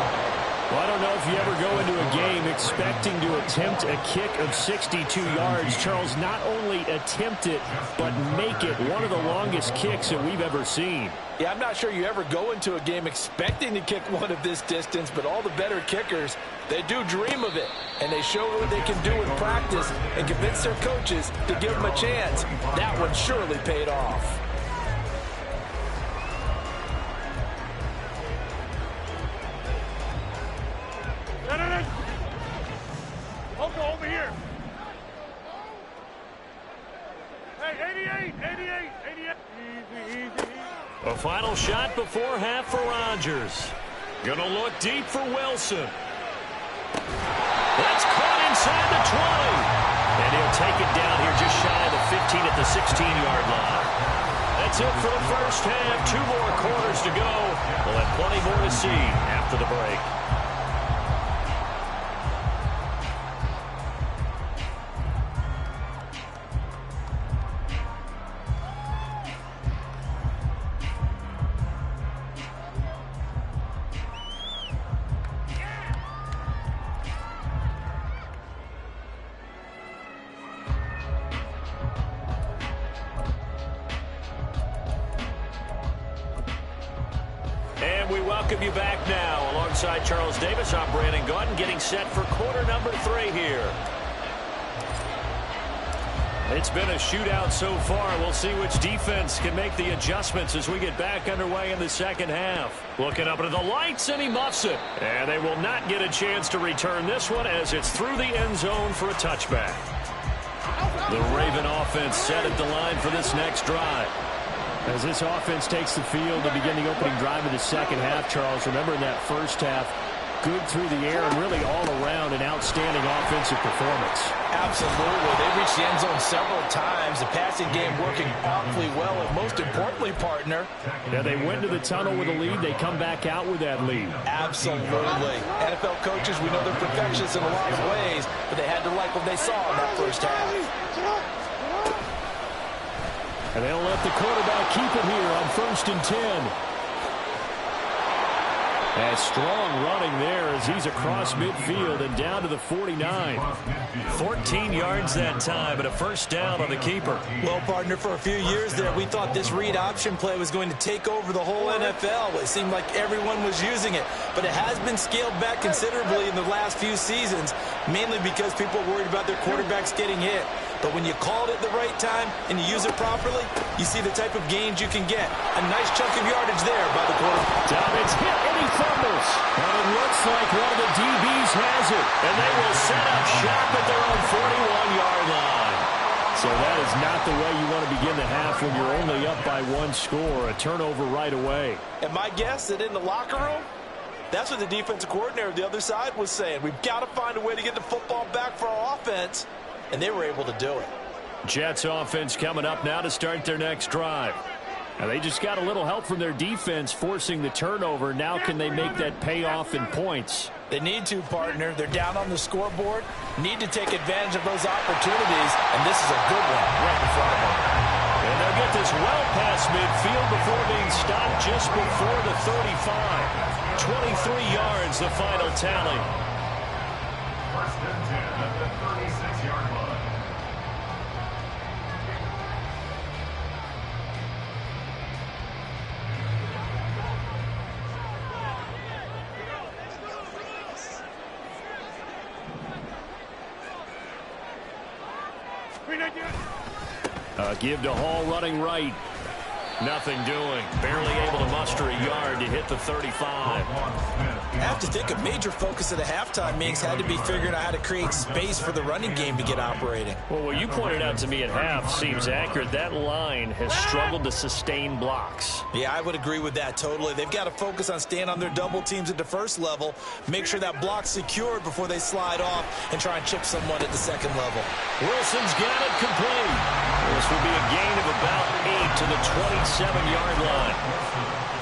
Well, I don't know if you ever go into a game expecting to attempt a kick of 62 yards. Charles, not only attempt it, but make it one of the longest kicks that we've ever seen.
Yeah, I'm not sure you ever go into a game expecting to kick one of this distance, but all the better kickers, they do dream of it, and they show what they can do in practice and convince their coaches to give them a chance. That one surely paid off.
Over here. Hey, 88. Easy.
A final shot before half for Rodgers. Gonna look deep for Wilson. That's caught inside the 20. And he'll take it down here just shy of the 15 at the 16-yard line. That's it for the first half. 2 more quarters to go. We'll have plenty more to see after the break. We welcome you back now. Alongside Charles Davis, I'm Brandon Gaudin, getting set for quarter number 3 here. It's been a shootout so far. We'll see which defense can make the adjustments as we get back underway in the second half. Looking up into the lights, and he muffs it. And they will not get a chance to return this one as it's through the end zone for a touchback.
The Raven offense set at the line for this next drive. As this offense takes the field to begin the opening drive of the second half, Charles, remember in that first half, good through the air and really all around an outstanding offensive performance.
Absolutely. They reached the end zone several times. The passing game working awfully well, and most importantly, partner.
Yeah, they went to the tunnel with a lead. They come back out with that lead.
Absolutely. NFL coaches, we know they're perfectionists in a lot of ways, but they had to like what they saw in that first half.
And they'll let the quarterback keep it here on 1st and 10. A strong running there as he's across midfield and down to the 49.
14 yards that time, but a first down on the keeper.
Well, partner, for a few years there, we thought this read option play was going to take over the whole NFL. It seemed like everyone was using it, but it has been scaled back considerably in the last few seasons, mainly because people are worried about their quarterbacks getting hit. But when you called it the right time and you use it properly, you see the type of gains you can get. A nice chunk of yardage there by the quarterback.
Dobbins hit and he fumbles. And it looks like one of the DBs has it.
And they will set up shop at their own 41-yard line.
So that is not the way you want to begin the half when you're only up by one score. A turnover right away.
And my guess that in the locker room, that's what the defensive coordinator of the other side was saying. We've got to find a way to get the football back for our offense. And they were able to do it.
Jets offense coming up now to start their next drive. Now they just got a little help from their defense forcing the turnover. Now can they make that pay off in points?
They need to, partner. They're down on the scoreboard. Need to take advantage of those opportunities. And this is a good one right in front of them.
And they'll get this well past midfield before being stopped just before the 35. 23 yards, the final tally.
1st and 10 at the 36-yard line.
Give to Hall running right.
Nothing doing. Barely able to muster a yard to hit the 35.
I have to think a major focus of the halftime meetings had to be figuring out how to create space for the running game to get operating.
Well, what you pointed out to me at half seems accurate. That line has struggled to sustain blocks.
Yeah, I would agree with that totally. They've got to focus on staying on their double teams at the first level, make sure that block's secured before they slide off and try and chip someone at the second level.
Wilson's got it complete. This will be a gain of about 8 to the 27-yard line.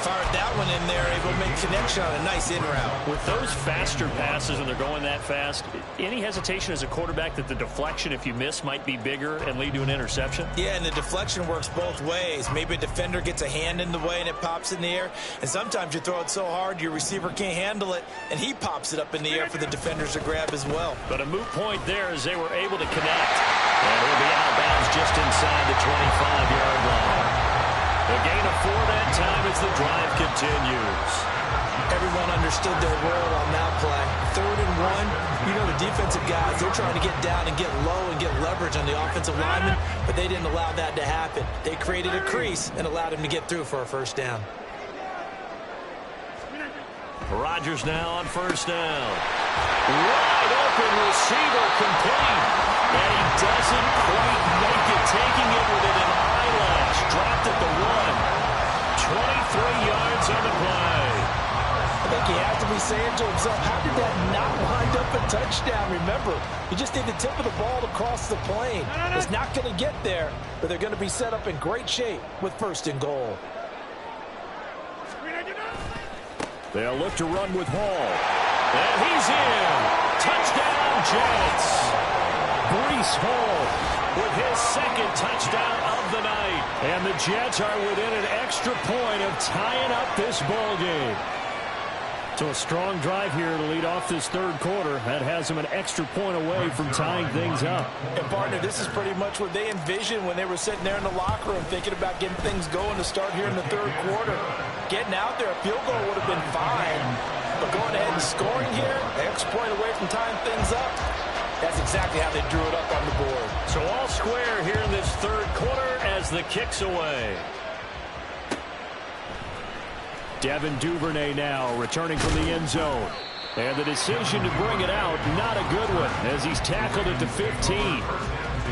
Fired that one in there, able to make connection on a nice in route.
With those faster passes when they're going that fast, any hesitation as a quarterback that the deflection, if you miss, might be bigger and lead to an interception?
Yeah, and the deflection works both ways. Maybe a defender gets a hand in the way and it pops in the air, and sometimes you throw it so hard your receiver can't handle it, and he pops it up in the air for the defenders to grab as well.
But a moot point there as they were able to connect. And it'll be out of bounds just inside the 25-yard line. A gain of 4 that time as the drive continues.
Everyone understood their role on that play. 3rd and 1, you know the defensive guys, they're trying to get down and get low and get leverage on the offensive lineman, but they didn't allow that to happen. They created a crease and allowed him to get through for a first down.
Rodgers now on first down. Wide open receiver complete. And he doesn't quite make it, taking it within an eyelash. Dropped at the 1. 23 yards on the play.
I think he has to be saying to himself, how did that not wind up a touchdown? Remember, you just need the tip of the ball to cross the plane. It's not going to get there, but they're going to be set up in great shape with 1st and goal.
They'll look to run with Hall.
And he's in. Touchdown, Jets.
Breece Hall
with his 2nd touchdown of the night.
And the Jets are within an extra point of tying up this ball game. So a strong drive here to lead off this 3rd quarter. That has them an extra point away from tying things up.
And partner, this is pretty much what they envisioned when they were sitting there in the locker room thinking about getting things going to start here in the 3rd quarter. Getting out there, a field goal would have been fine. But going ahead and scoring here, an extra point away from tying things up, that's exactly how they drew it up on the board.
So all square here in this 3rd quarter as the kick's away.
Devin Duvernay now returning from the end zone. And the decision to bring it out, not a good one, as he's tackled at the 15.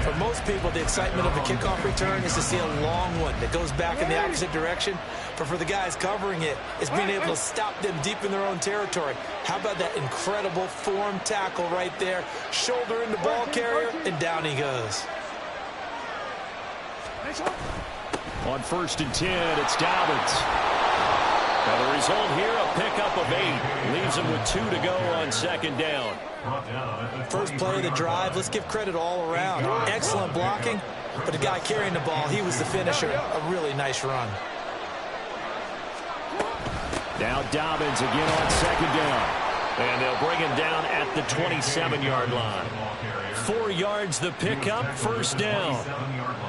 For most people, the excitement of a kickoff return is to see a long one that goes back in the opposite direction. But for the guys covering it, it's being able to stop them deep in their own territory. How about that incredible form tackle right there? Shoulder in the ball carrier, and down he goes.
On 1st and 10, it's Dobbins. Now the result here, a pickup of 8. Leaves him with 2 to go on 2nd down.
First play of the drive, let's give credit all around. Excellent blocking, but the guy carrying the ball, he was the finisher. A really nice run.
Now Dobbins again on 2nd down.
And they'll bring him down at the 27-yard line. 4 yards the pickup, 1st down.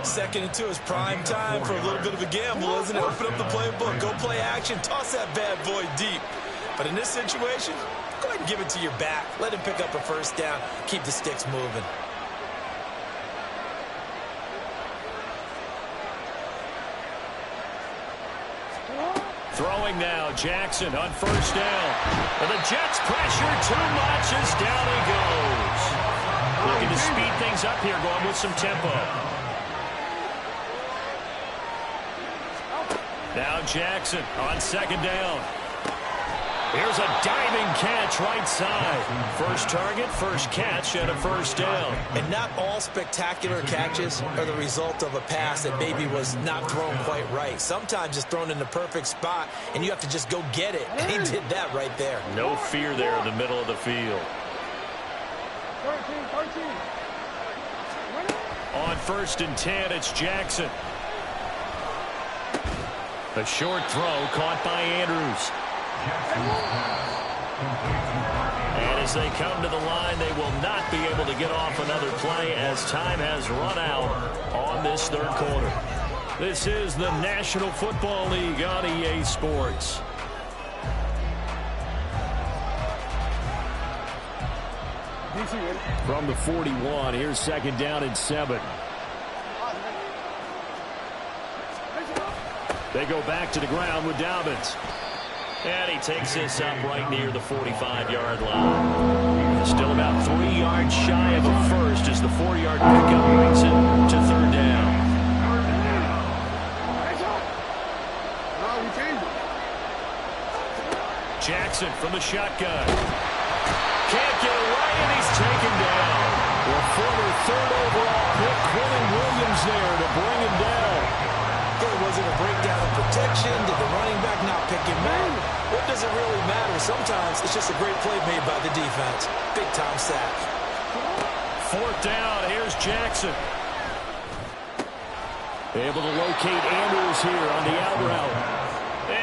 2nd and 2 is prime time for a little bit of a gamble, isn't it? Open up the playbook, go play action, toss that bad boy deep. But in this situation, go ahead and give it to your back. Let him pick up a 1st down, keep the sticks moving.
Throwing now, Jackson on 1st down. And the Jets pressure too much as down he goes. Looking to speed things up here, going with some tempo. Now Jackson on 2nd down. Here's a diving catch right side. First target, first catch, and a 1st down.
And not all spectacular catches are the result of a pass that maybe was not thrown quite right. Sometimes it's thrown in the perfect spot, and you have to just go get it. And he did that right there.
No fear there in the middle of the field.
13.
On 1st and 10, it's Jackson. A short throw caught by Andrews. And as they come to the line, they will not be able to get off another play as time has run out on this 3rd quarter. This is the National Football League on EA Sports.
From the 41, here's 2nd down and 7. They go back to the ground with Dobbins.
And he takes this up right near the 45-yard line. Still about 3 yards shy of a 1st as the 4-yard pickup brings him to 3rd down. Jackson from the shotgun. Can't get away, and he's taken down.
The former 3rd overall pick, Quillen Williams there to bring him down.
Was it a breakdown of protection? Did the running back not pick him out? What does it really matter? Sometimes it's just a great play made by the defense. Big-time sack.
4th down, here's Jackson.
Able to locate Andrews here on the out route.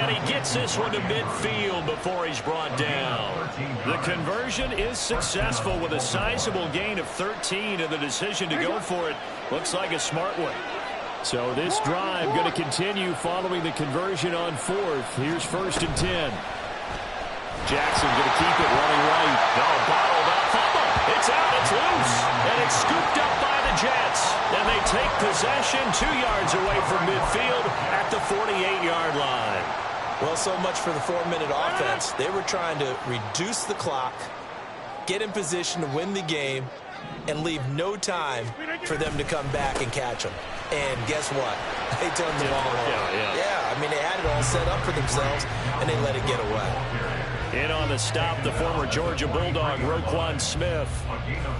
And he gets this one to midfield before he's brought down. The conversion is successful with a sizable gain of 13, and the decision to go for it looks like a smart one.
So this drive going to continue following the conversion on 4th. Here's 1st and 10.
Jackson going to keep it running right. No, bottled up. Fumble. It's out. It's loose. And it's scooped up by the Jets. And they take possession 2 yards away from midfield at the 48-yard line.
Well, so much for the 4-minute offense. They were trying to reduce the clock, get in position to win the game, and leave no time for them to come back and catch them. And guess what? They turned the ball over. Yeah, I mean, they had it all set up for themselves, and they let it get away.
In on the stop, the former Georgia Bulldog, Roquan Smith.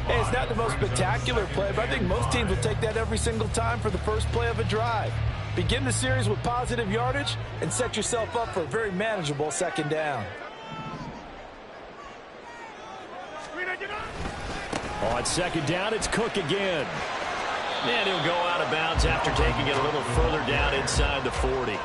Hey, it's not the most spectacular play, but I think most teams will take that every single time for the first play of a drive. Begin the series with positive yardage and set yourself up for a very manageable 2nd down.
On 2nd down, it's Cook again.
And he'll go out of bounds after taking it a little further down inside the 40.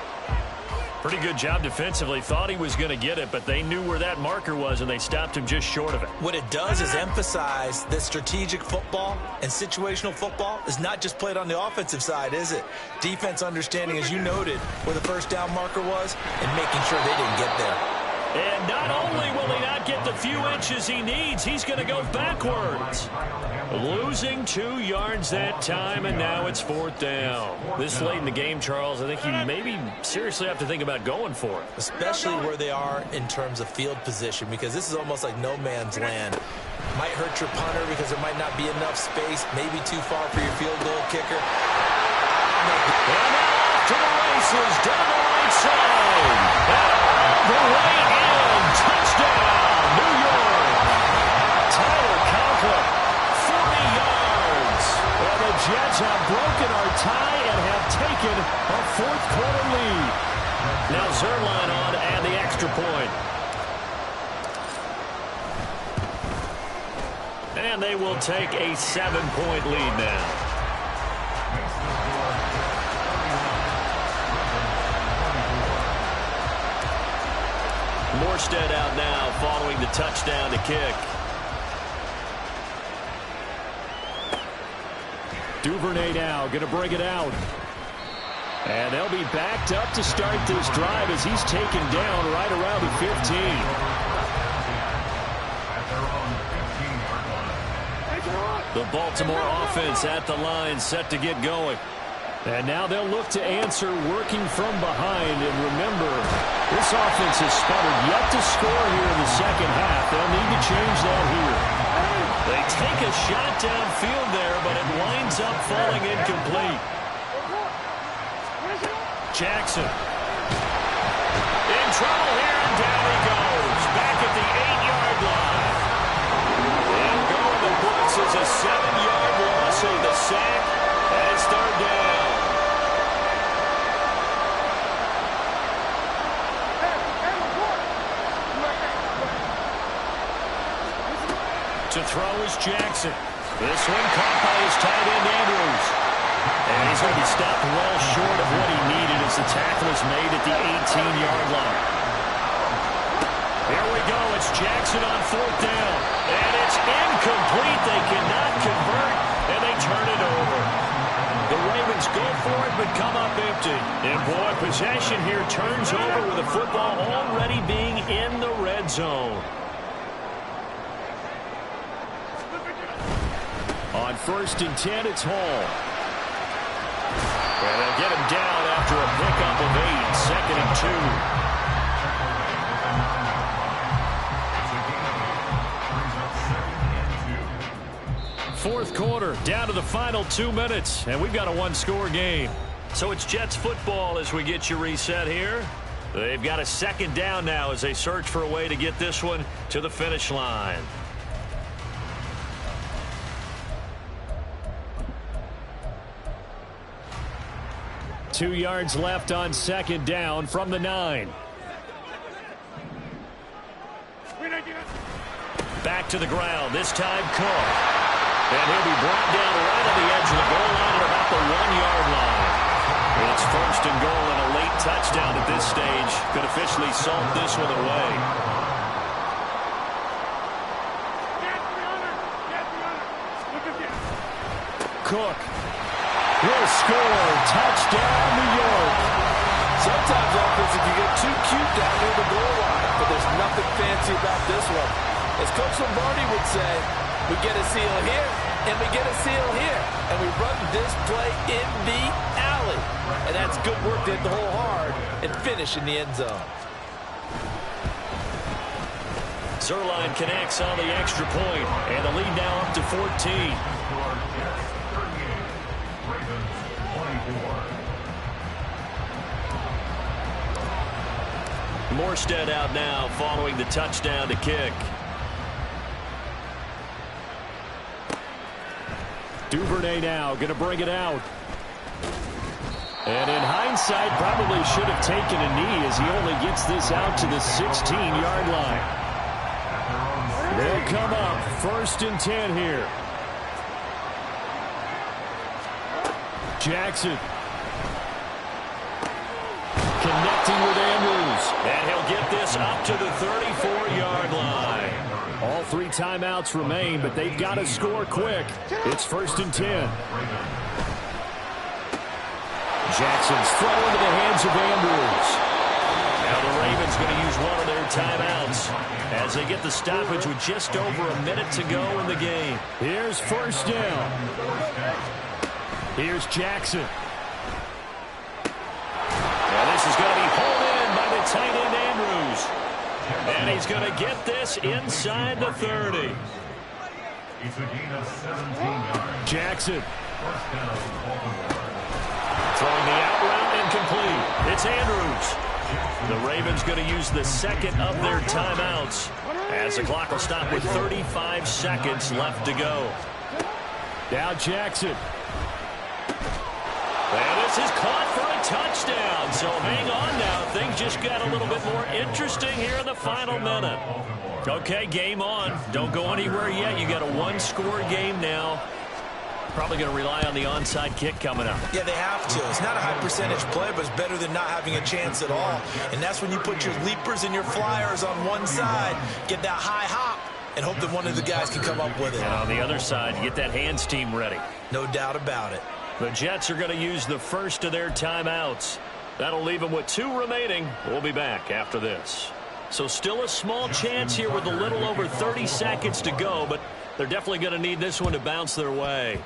Pretty good job defensively. Thought he was going to get it, but they knew where that marker was, and they stopped him just short of it.
What it does is emphasize that strategic football and situational football is not just played on the offensive side, is it? Defense understanding, as you noted, where the 1st down marker was and making sure they didn't get there.
And not only will he not get the few inches he needs, he's going to go backwards. Losing 2 yards that time, and now it's 4th down. This late in the game, Charles, I think you maybe seriously have to think about going for it.
Especially where they are in terms of field position, because this is almost like no man's land. Might hurt your punter because there might not be enough space, maybe too far for your field kicker.
And now off to the races, down the right side. And all the way in. Touchdown, New York. Tyler Conklin, 40 yards. And the Jets have broken our tie and have taken a fourth-quarter lead. Now Zerline on and the extra point. And they will take a 7-point lead now. Morstead out now following the touchdown to kick. Duvernay now going to bring it out. And they'll be backed up to start this drive as he's taken down right around the 15. The Baltimore offense at the line set to get going. And now they'll look to answer working from behind. And remember, this offense has sputtered yet to score here in the second half. They'll need to change that here. They take a shot downfield there, but it winds up falling incomplete. Jackson. In trouble here, and down he goes. Back at the 8-yard line. And going the blitz is a 7-yard loss of the sack, and it's third down. To throw is Jackson. This one caught by his tight end Andrews. And he's going to be stopped well short of what he needed as the tackle is made at the 18-yard line. Here we go. It's Jackson on fourth down. And it's incomplete. They cannot convert, and they turn it over. The Ravens go for it, but come up empty. And boy, possession here turns over with the football already being in the red zone. On 1st and 10, it's Hall. And they'll get him down after a pickup of 8, 2nd and 2. Fourth quarter, down to the final 2 minutes, and we've got a one-score game. So it's Jets football as we get you reset here. They've got a second down now as they search for a way to get this one to the finish line. Two yards left on second down from the 9. Back to the ground, this time Cook. And he'll be brought down right on the edge of the goal line at about the 1-yard line. It's 1st and goal and a late touchdown at this stage could officially salt this one away. Cook will score. Touchdown, New York.
Sometimes offensive you get too cute down near the goal line, but there's nothing fancy about this one. As Coach Lombardi would say, we get a seal here, and we get a seal here, and we run this play in the alley. And that's good work to hit the hole hard and finish in the end zone.
Zerline connects on the extra point, and the lead now up to 14. Morstead out now following the touchdown to kick. Duvernay now going to bring it out. And in hindsight, probably should have taken a knee as he only gets this out to the 16-yard line. They'll come up 1st and 10 here. Jackson. Connecting with Andrews. And he'll get this up to the 34-yard line. All 3 timeouts remain, but they've got to score quick. It's 1st and 10. Jackson's thrown into the hands of Andrews. Now the Ravens going to use one of their timeouts as they get the stoppage with just over a minute to go in the game. Here's 1st down. Here's Jackson. Now this is going to be hauled in by the tight end Andrews. And he's going to get this inside the 30.
It's a gain of 17 yards.
Jackson
First down, Baltimore.
Throwing the out route incomplete. It's Andrews. The Ravens going to use the second of their timeouts as the clock will stop with 35 seconds left to go.
Now Jackson.
And this is caught for a touchdown. So hang on now. Things just got a little bit more interesting here in the final minute. Okay, game on. Don't go anywhere yet. You got a one-score game now. Probably going to rely on the onside kick coming up.
Yeah, they have to. It's not a high percentage play, but it's better than not having a chance at all. And that's when you put your leapers and your flyers on one side, get that high hop, and hope that one of the guys can come up with it.
And on the other side, get that hands team ready.
No doubt about it.
The Jets are going to use the first of their timeouts. That'll leave them with 2 remaining. We'll be back after this. So still a small chance here with a little over 30 seconds to go, but they're definitely going to need this one to bounce their way.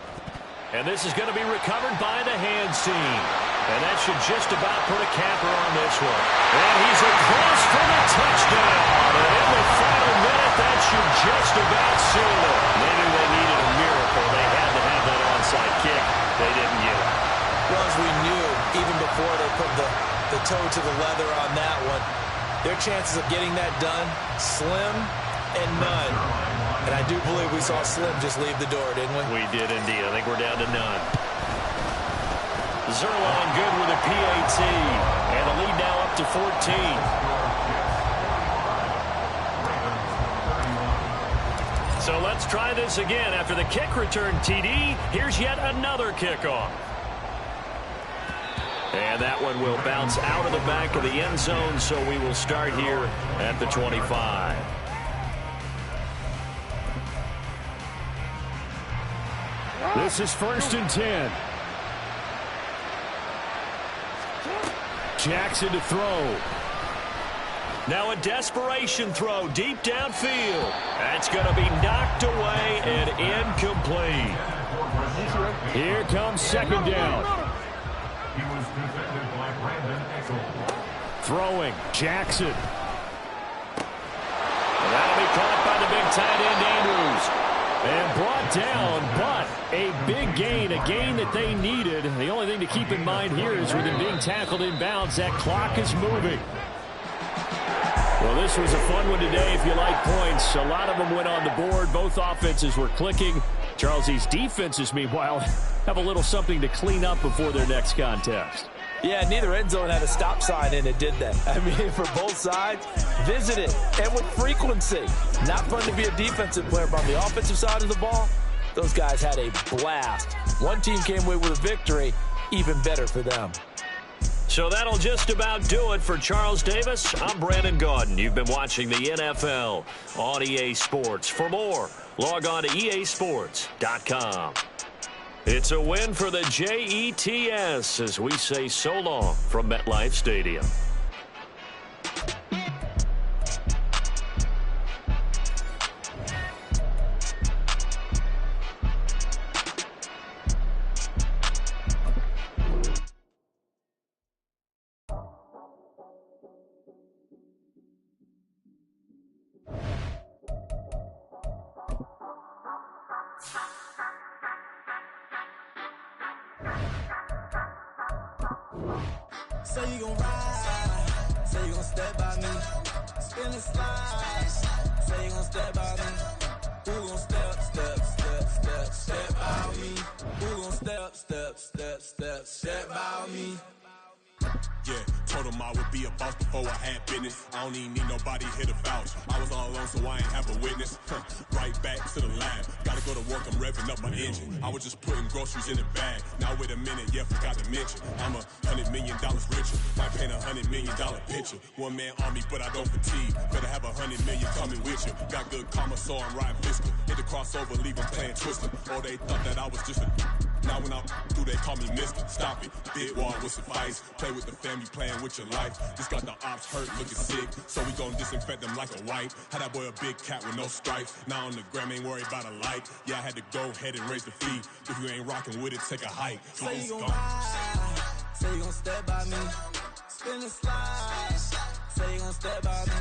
And this is going to be recovered by the hands team. And that should just about put a capper on this one. And he's across for the touchdown. And in the final minute, that should just about seal it. They knew they needed a miracle. They had to have that onside kick. They didn't get it.
Well, as we knew, even before they put the toe to the leather on that one, their chances of getting that done, slim and none. And I do believe we saw Slim just leave the door, didn't we?
We did indeed. I think we're down to none. Zerline good with a PAT. And the lead now up to 14. So let's try this again. After the kick return TD, here's yet another kickoff. And that one will bounce out of the back of the end zone, so we will start here at the 25.
This is 1st and 10. Jackson to throw.
Now a desperation throw deep downfield. That's going to be knocked away and incomplete.
Here comes 2nd down.
He was defended by Brandon Echols.
Throwing. Jackson.
And that'll be caught by the big tight end Andrews.
And brought down, but a big gain, a gain that they needed. The only thing to keep in mind here is with him being tackled in bounds, that clock is moving. Well, this was a fun one today if you like points. A lot of them went on the board. Both offenses were clicking. Charles's defenses, meanwhile, have a little something to clean up before their next contest.
Yeah, neither end zone had a stop sign in it, did they? I mean, for both sides, visit it, and with frequency. Not fun to be a defensive player, but on the offensive side of the ball, those guys had a blast. One team came away with a victory, even better for them.
So that'll just about do it for Charles Davis. I'm Brandon Gaudin. You've been watching the NFL on EA Sports. For more, log on to easports.com. It's a win for the Jets as we say so long from MetLife Stadium.
Say you gon' ride, say you gon' step by me, spin and slide, say you gon' step by me, who gon' step by me, who gon' step by me.
Yeah, told him I would be a boss before I had business. I don't even need nobody here to vouch. I was all alone, so I ain't have a witness. Right back to the lab. Gotta go to work, I'm revving up my engine. I was just putting groceries in the bag. Now wait a minute, yeah, forgot to mention. I'm $100 million richer. Might paint $100 million picture. One man army, but I don't fatigue. Better have $100 million coming with you. Got good karma, so I'm riding fiscal. Hit the crossover, leave them playing Twister. Oh, they thought that I was just a... Now when I'm through, they call me Mister. Stop it. Big wall with some ice. Play with the family, playing with your life. Just got the ops hurt, looking sick. So we gon' disinfect them like a wipe. Had that boy a big cat with no stripes. Now on the gram, ain't worried about a light. Yeah, I had to go ahead and raise the fee. If you ain't rocking with it, take a hike.
Say you gon' ride, say you gon' step by me, spin and slide. Say you gon' step by me,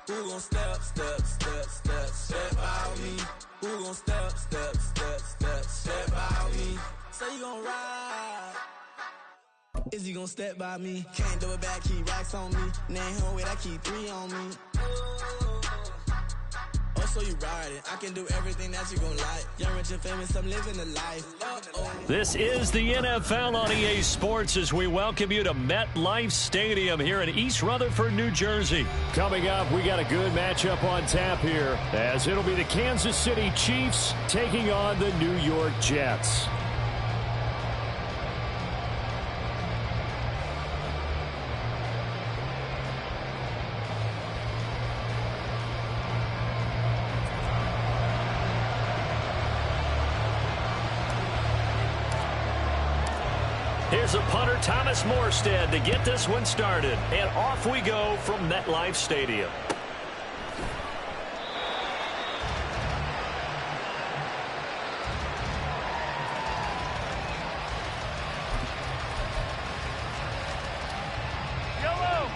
who gon' step by me, who gon' step by me. say you gon' ride. Is he gon' step by me? Can't do it back, keep racks on me. Name him with I keep 3 on me. Oh, so you ride it. I can do everything that you gon' like. Young, rich, and famous, I'm living the life.
This is the NFL on EA Sports as we welcome you to MetLife Stadium here in East Rutherford, New Jersey. Coming up, we got a good matchup on tap here as it'll be the Kansas City Chiefs taking on the New York Jets. Here's a punter, Thomas Morstead, to get this one started. And off we go from MetLife Stadium.
Yellow.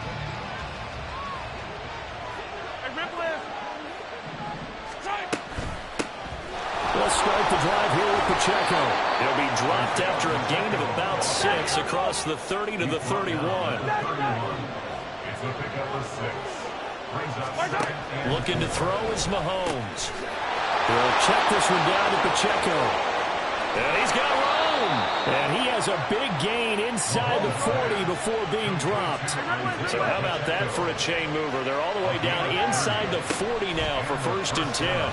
Hey, Ripley. Strike.
Let's start the drive here with Pacheco. He'll be dropped after a gain of about 6 across the 30 to the 31.
It's a pickup of 6. Brings up 2nd and
Looking to throw is Mahomes. He'll check this one down to Pacheco. And he's got room. And he has a big gain inside the 40 before being dropped. So how about that for a chain mover? They're all the way down inside the 40 now for 1st and 10.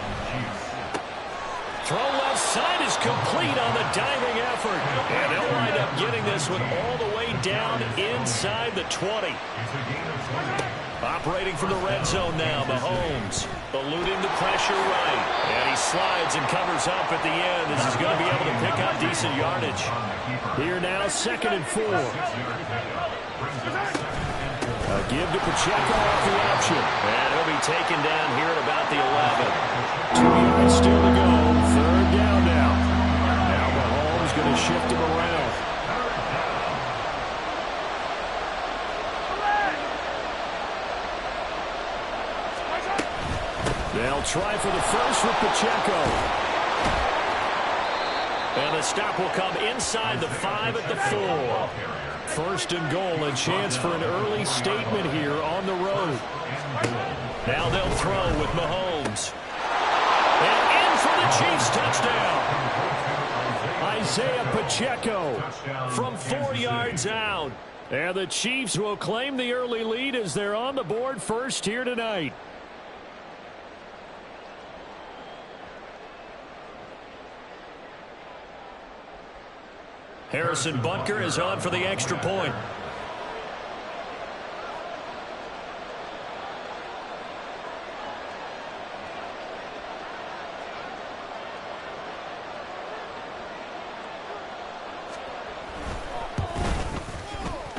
Throw left side is complete on the diving effort. And they'll wind up getting this one all the way down inside the 20. Operating from the red zone now, Mahomes eluding the pressure right. And he slides and covers up at the end as he's going to be able to pick up decent yardage. Here now, 2nd and 4. A give to Pacheco off the option. And he'll be taken down here at about the 11. 2 yards still to go. 3rd down now. Now Mahomes going to shift him around. They'll try for the first with Pacheco. And the stop will come inside the 5 at the 4. 1st and goal, a chance for an early statement here on the road. Now they'll throw with Mahomes. And in for the Chiefs touchdown. Isaiah Pacheco from 4 yards out. And the Chiefs will claim the early lead as they're on the board first here tonight. Harrison Butker is on for the extra point.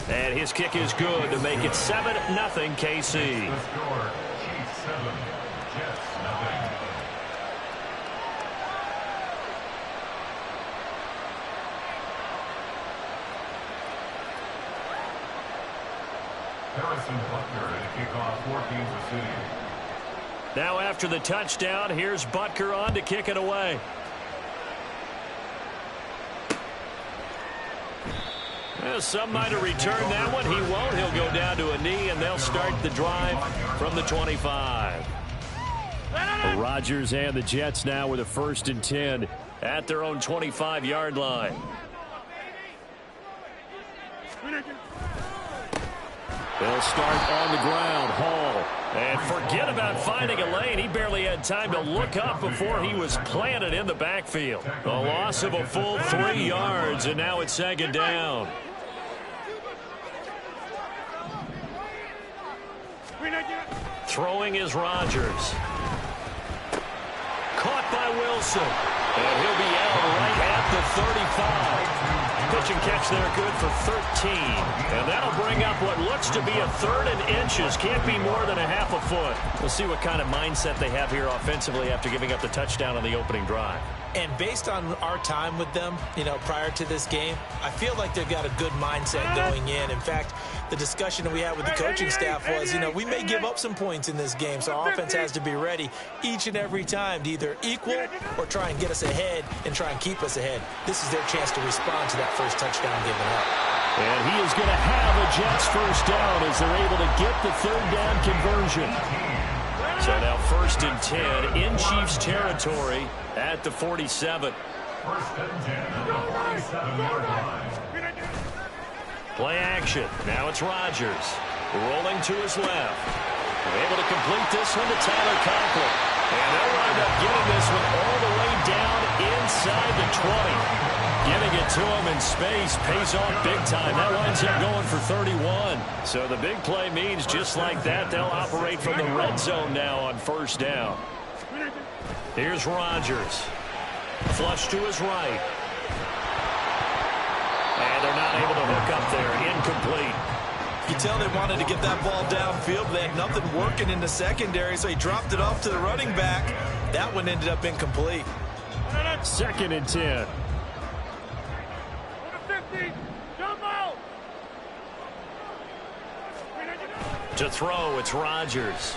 And his kick is good to make it 7-0 KC.
the score. Chiefs 7, Jets nothing. Harrison Butker to kick off for Kansas City.
Now after the touchdown, here's Butker on to kick it away. Well, some might have returned that one. He won't. He'll go down to a knee, and they'll start the drive from the 25. The Rodgers and the Jets now with a 1st and 10 at their own 25-yard line. They'll start on the ground. Hall. And forget about finding a lane. He barely had time to look up before he was planted in the backfield. A loss of a full 3 yards, and now it's 2nd down. Throwing is Rodgers. Caught by Wilson. And he'll be out right at the 35. Pitch and catch there, good for 13. And that'll bring up what looks to be a 3rd and inches. Can't be more than a half a foot. We'll see what kind of mindset they have here offensively after giving up the touchdown on the opening drive.
And based on our time with them, prior to this game, I feel like they've got a good mindset going in. In fact, the discussion that we had with the coaching staff was, we may give up some points in this game, so our offense has to be ready each and every time to either equal or try and get us ahead and try and keep us ahead. This is their chance to respond to that first touchdown given up.
And he is going to have a Jets first down as they're able to get the third down conversion.
So now 1st and 10 in Chiefs territory at the 47.
1st and 10 at the 47-yard line.
Play action. Now it's Rodgers. Rolling to his left. Able to complete this one to Tyler Conklin. And they'll wind up getting this one all the way down inside the 20. Getting it to him in space pays off big time. That winds up going for 31. So the big play means just like that, they'll operate from the red zone now on 1st down. Here's Rodgers. Flush to his right. And they're not able to hook up there. Incomplete.
You can tell they wanted to get that ball downfield. They had nothing working in the secondary, so he dropped it off to the running back. That one ended up incomplete.
2nd and 10.
To throw, it's Rodgers.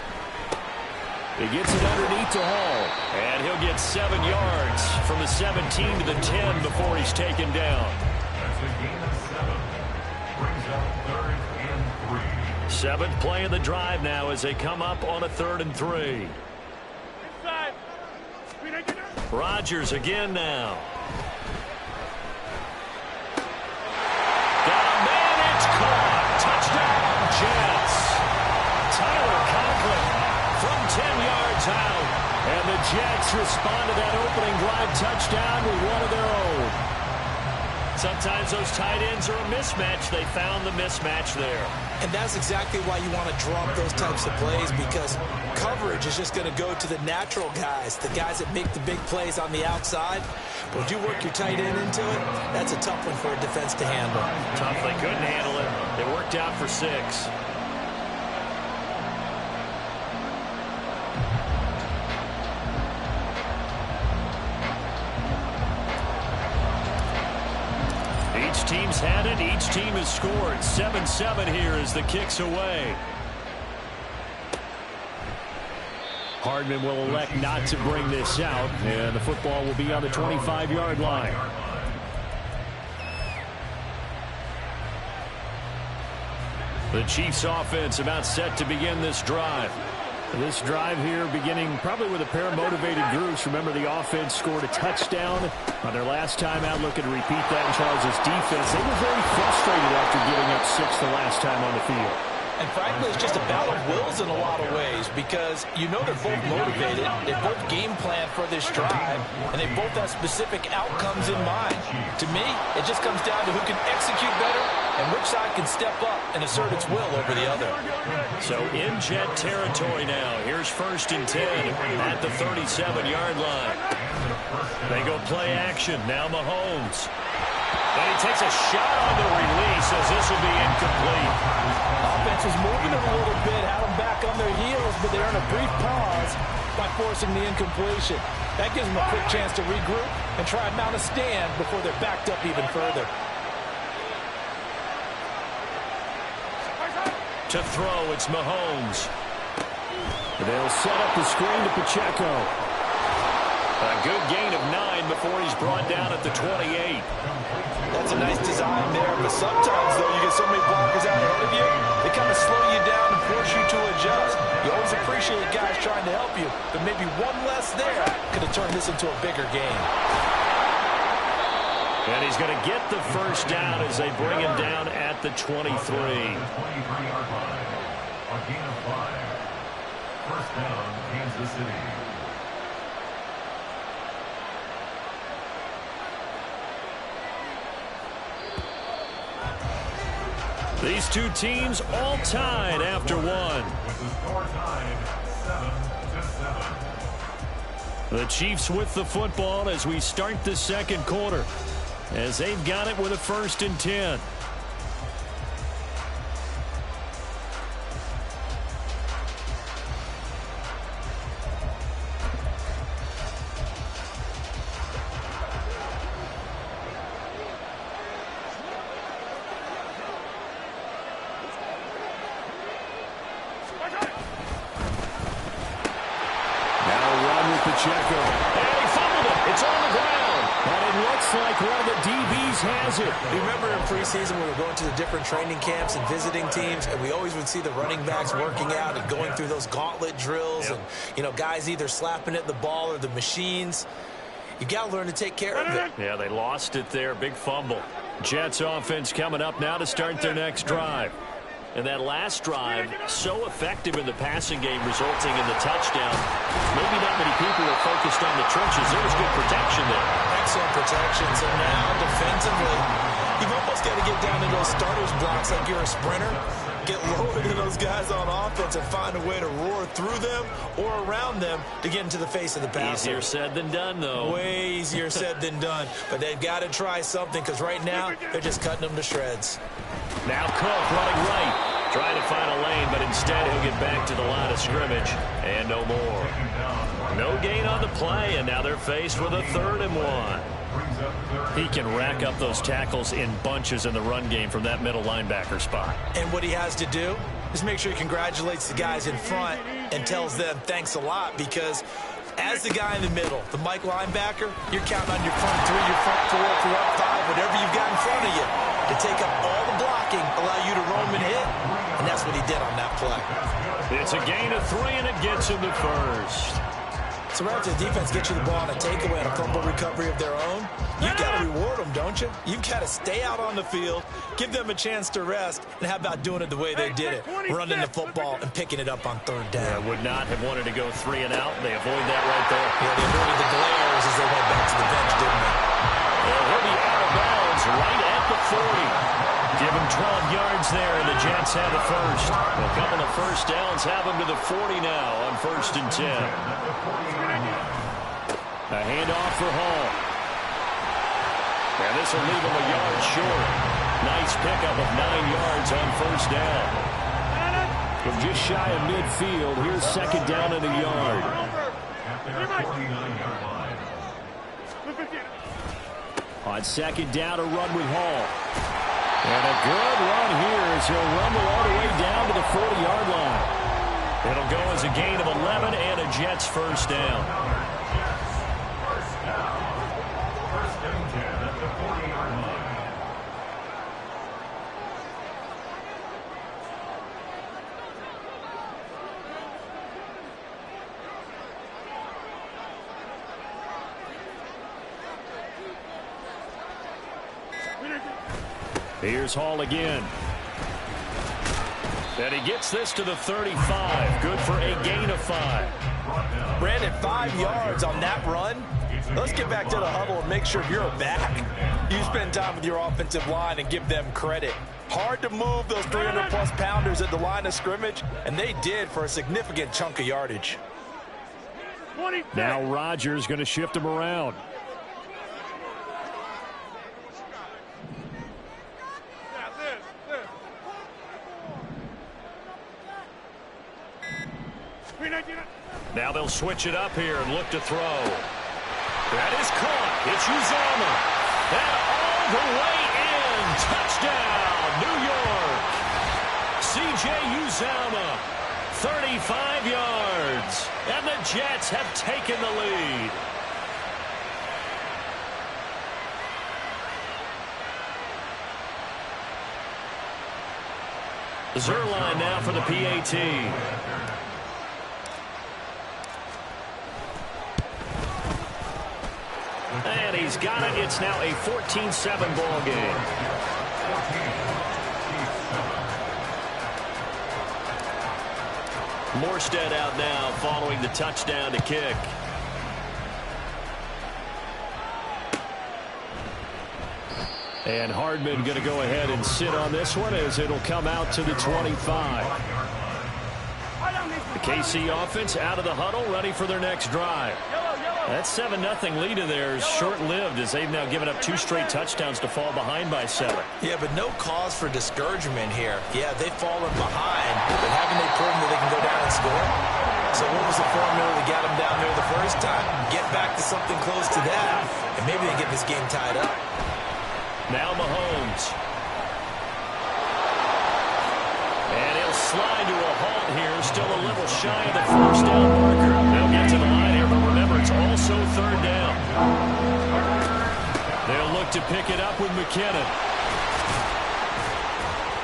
He gets it underneath to Hall. And he'll get 7 yards from the 17 to the 10 before he's taken down.
That's a gain of 7. Brings up 3rd and 3.
7th play of the drive now as they come up on a 3rd and 3. Rodgers again now. Got a man, it's caught. Touchdown, Jets. Tyler Conklin from 10 yards out. And the Jets respond to that opening drive touchdown with one of their own. Sometimes those tight ends are a mismatch. They found the mismatch there.
And that's exactly why you want to drop those types of plays, because coverage is just going to go to the natural guys, the guys that make the big plays on the outside. But when you work your tight end into it, that's a tough one for a defense to handle.
Tough. They couldn't handle it. It worked out for 6. Each team's had it. Each team has scored. 7-7 here as the kick's away.
Hardman will elect not to bring this out, and the football will be on the 25-yard line.
The Chiefs offense about set to begin this drive.
This drive here beginning probably with a pair of motivated groups. Remember, the offense scored a touchdown on their last time out. Looking to repeat that in Charles' defense. They were very frustrated after giving up 6 the last time on the field.
And frankly, it's just a battle of wills in a lot of ways, because they're both motivated, they both game plan for this drive, and they both have specific outcomes in mind. To me, it just comes down to who can execute better and which side can step up and assert its will over the other.
So in Jet territory now. Here's 1st and 10 at the 37-yard line. They go play action. Now Mahomes. And he takes a shot on the release as this will be incomplete.
Offense was moving it a little bit, had them back on their heels, but they earn a brief pause by forcing the incompletion. That gives them a quick chance to regroup and try and mount a stand before they're backed up even further.
To throw, it's Mahomes.
They'll set up the screen to Pacheco.
A good gain of 9 before he's brought down at the 28.
That's a nice design there, but sometimes, though, you get so many blockers out ahead of you, they kind of slow you down and force you to adjust. You always appreciate guys trying to help you, but maybe one less there could have turned this into a bigger game.
And he's going to get the first down as they bring him down at the 23.
23-yard line. A gain of 5. First down, Kansas City.
These two teams all tied after one.
With the score tied 7-7.
The Chiefs with the football as we start the second quarter, as they've got it with a 1st and 10.
Looks like one of the DBs has it.
You remember in preseason when we were going to the different training camps and visiting teams, and we always would see the running backs working out and going through those gauntlet drills, and, you know, guys either slapping at the ball or the machines. You got to learn to take care of it.
Yeah, they lost it there. Big fumble. Jets offense coming up now to start their next drive. And that last drive, so effective in the passing game, resulting in the touchdown. Maybe not many people were focused on the trenches. There was good protection there.
Excellent protection. So now, defensively, you've almost got to get down to those starters blocks like you're a sprinter. Get lower than those guys on offense and find a way to roar through them or around them to get into the face of the passer.
Easier said than done, though.
Way easier said than done. But they've got to try something because right now, they're just cutting them to shreds.
Now Cook running right, trying to find a lane, but instead he'll get back to the line of scrimmage, and no more. No gain on the play, and now they're faced with a 3rd and 1. He can rack up those tackles in bunches in the run game from that middle linebacker spot.
And what he has to do is make sure he congratulates the guys in front and tells them thanks a lot, because as the guy in the middle, the Mike linebacker, you're counting on your front 3, your front 4, front 5, whatever you've got in front of you to take up all the blocking, allow you to roam and hit, and that's what he did on that play.
It's a gain of 3, and it gets him the first.
So relative defense gets you the ball on a takeaway and a fumble recovery of their own. You've got to reward them, don't you? You've got to stay out on the field, give them a chance to rest, and how about doing it the way they did it, running the football and picking it up on 3rd down.
Yeah, would not have wanted to go 3 and out. They avoid that right there.
Yeah, they avoided the glares as they went back to the bench, didn't they?
He'll be out of bounds right at the 40. Give him 12 yards there, and the Jets have the first. A couple of first downs have him to the 40 now on 1st and 10. A handoff for Hall. And this will leave him a yard short. Nice pickup of 9 yards on 1st down. From just shy of midfield, here's 2nd down and a yard. On 2nd down, a run with Hall. And a good run here as he'll rumble all the way down to the 40-yard line. It'll go as a gain of 11 and a Jets first down.
First and 10 at the 40-yard line.
Here's Hall again. And he gets this to the 35. Good for a gain of 5.
Brandon, 5 yards on that run. Let's get back to the huddle and make sure you're back. You spend time with your offensive line and give them credit. Hard to move those 300-plus pounders at the line of scrimmage, and they did for a significant chunk of yardage.
Now Rodgers going to shift him around. Now they'll switch it up here and look to throw. That is caught. It's Uzomah. And all the way in. Touchdown, New York. C.J. Uzomah, 35 yards. And the Jets have taken the lead. Zerline now for the PAT. And he's got it. It's now a 14-7 ball game. Morstead out now following the touchdown to kick. And Hardman going to go ahead and sit on this one as it'll come out to the 25. The KC offense out of the huddle, ready for their next drive. That 7-0 lead of theirs short-lived as they've now given up 2 straight touchdowns to fall behind by 7.
Yeah, but no cause for discouragement here. Yeah, they've fallen behind, but haven't they proven that they can go down and score? So what was the formula that got them down there the first time? Get back to something close to that, and maybe they get this game tied up.
Now Mahomes. And he'll slide to a halt here, still a little shy of the first down marker. They'll get to the line here, but remember, it's also 3rd down. They'll look to pick it up with McKinnon.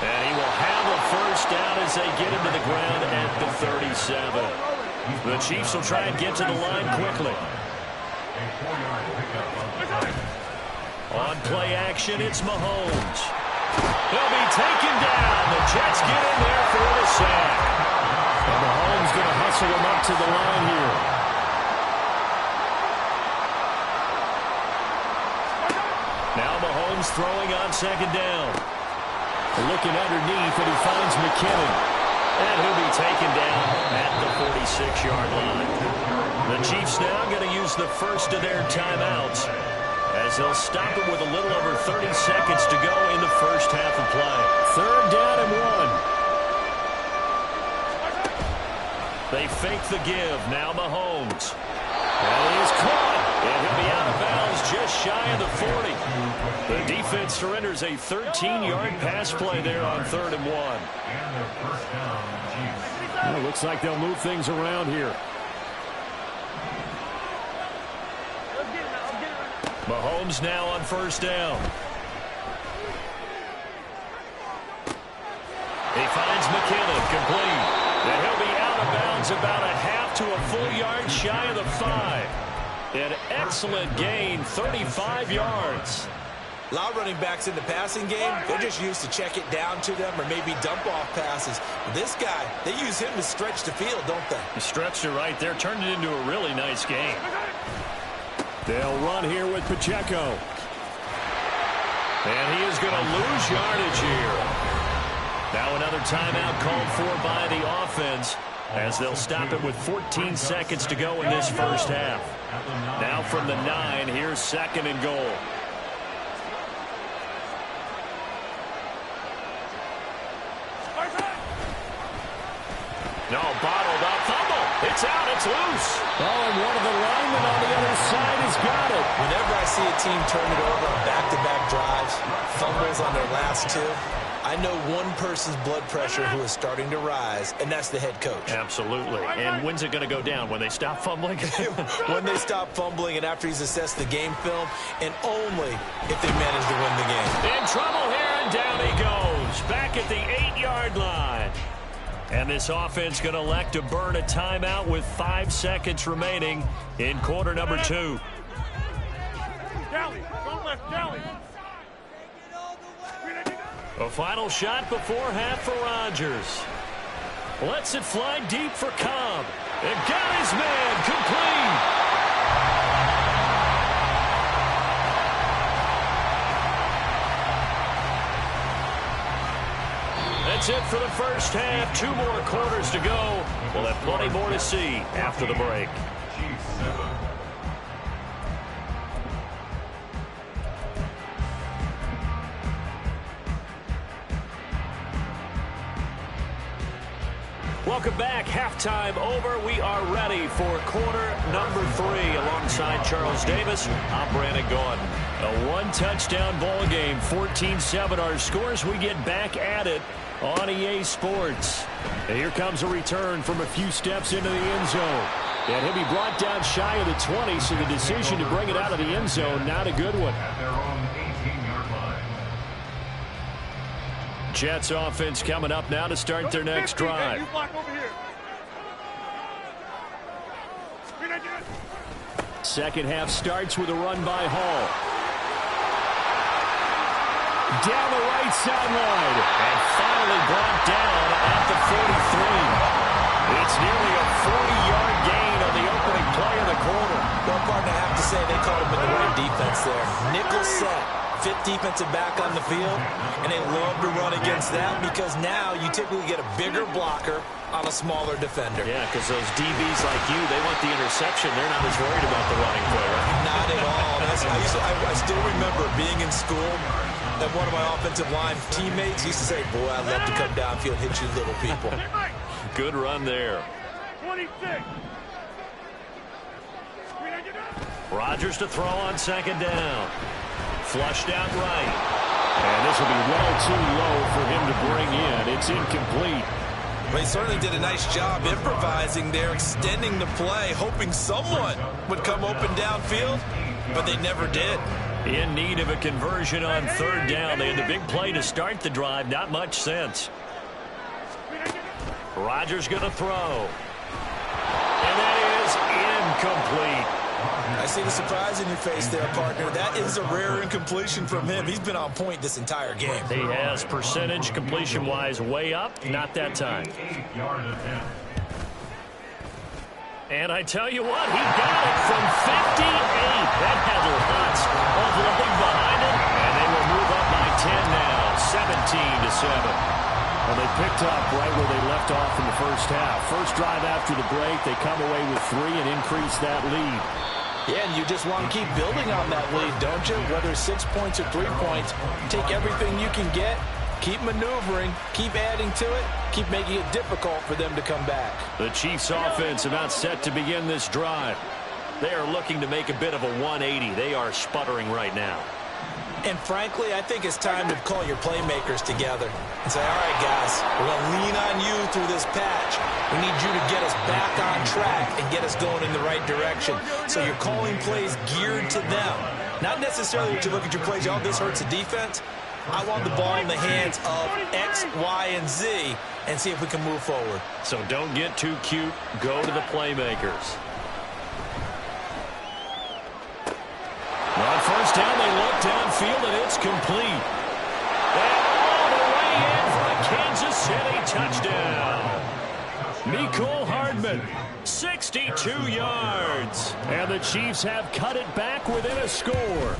And he will have a first down as they get him to the ground at the 37. The Chiefs will try and get to the line quickly. On play action, it's Mahomes. He'll be taken down. The Jets get in there for the sack. And Mahomes going to hustle him up to the line here. Now Mahomes throwing on second down. Looking underneath, and he finds McKinnon. And he'll be taken down at the 46-yard line. The Chiefs now going to use the first of their timeouts as they'll stop it with a little over 30 seconds to go in the first half of play. Third down and 1. They fake the give. Now Mahomes. And he is caught. And he'll be out of bounds just shy of the 40. The defense surrenders a 13-yard pass play there on 3rd and 1. Well, it looks like they'll move things around here. Mahomes now on first down. He finds McKinnon complete. And he'll be out of bounds about a half to a full yard shy of the 5. An excellent gain, 35 yards.
A lot of running backs in the passing game, they're just used to check it down to them or maybe dump off passes. This guy, they use him to stretch the field, don't they?
He stretched it right there, turned it into a really nice game. They'll run here with Pacheco. And he is going to lose yardage here. Now another timeout called for by the offense as they'll stop it with 14 seconds to go in this first half. Now from the 9, here's 2nd and goal. No, bottled up, fumble. It's out, it's loose. Oh, and one of the linemen on the other side has got it.
Whenever I see a team turn it over on back-to-back drives, fumbles on their last 2, I know one person's blood pressure who is starting to rise, and that's the head coach.
Absolutely. And when's it going to go down? When they stop fumbling?
When they stop fumbling and after he's assessed the game film, and only if they manage to win the game.
In trouble here, and down he goes. Back at the 8-yard line. And this offense going to elect to burn a timeout with 5 seconds remaining in quarter number 2.
Galley, front left, Galley.
A final shot before half for Rodgers. Lets it fly deep for Cobb. And got his man complete. That's it for the first half. 2 more quarters to go. We'll have plenty more to see after the break. Welcome back. Halftime over. We are ready for quarter number 3. Alongside Charles Davis, I'm Brandon Gordon. A 1-touchdown ball game. 14-7 our scores. We get back at it on EA Sports. And here comes a return from a few steps into the end zone. And he'll be brought down shy of the 20, so the decision to bring it out of the end zone, not a good one.
At their own 18-yard line.
Jets offense coming up now to start their next drive.
You block over here.
Second half starts with a run by Hall. Down the right sideline. And finally brought down at the 43. It's nearly a 40-yard gain on the opening play of the quarter.
Well, partner, I have to say they caught him in the right defense there. Nickel set. 5th defensive back on the field, and they love to run against that because now you typically get a bigger blocker on a smaller defender.
Yeah, because those DBs like you, they want the interception. They're not as worried about the running play, right?
Not at all. I still remember being in school, and one of my offensive line teammates used to say, boy, I'd love to come downfield and hit you little people.
Good run there.
26.
Rodgers to throw on second down. Flushed out right. And this will be well too low for him to bring in. It's incomplete.
Well, he certainly did a nice job improvising there, extending the play, hoping someone would come open downfield, but they never did.
In need of a conversion on third down. They had the big play to start the drive. Not much sense. Rodgers going to throw. And that is incomplete.
I see the surprise in your face there, partner. That is a rare incompletion from him. He's been on point this entire game.
He has percentage completion-wise way up. Not that time. And I tell you what, he got it from 58. That had lots of leg behind it. And they will move up by 10 now, 17-7.
Well, they picked up right where they left off in the first half. First drive after the break, they come away with 3 and increase that lead.
Yeah, and you just want to keep building on that lead, don't you? Whether it's 6 points or 3 points, take everything you can get, keep maneuvering, keep adding to it, keep making it difficult for them to come back.
The Chiefs offense about set to begin this drive. They are looking to make a bit of a 180. They are sputtering right now.
And frankly, I think it's time to call your playmakers together and say, all right, guys, we're going to lean on you through this patch. We need you to get us back on track and get us going in the right direction. So you're calling plays geared to them. Not necessarily that you look at your plays, oh, this hurts the defense. I want the ball in the hands of X, Y, and Z and see if we can move forward.
So don't get too cute. Go to the playmakers. On first down, they look downfield, and it's complete. And all the way in for a Kansas City touchdown. Mecole Hardman, 62 yards.
And the Chiefs have cut it back within a score.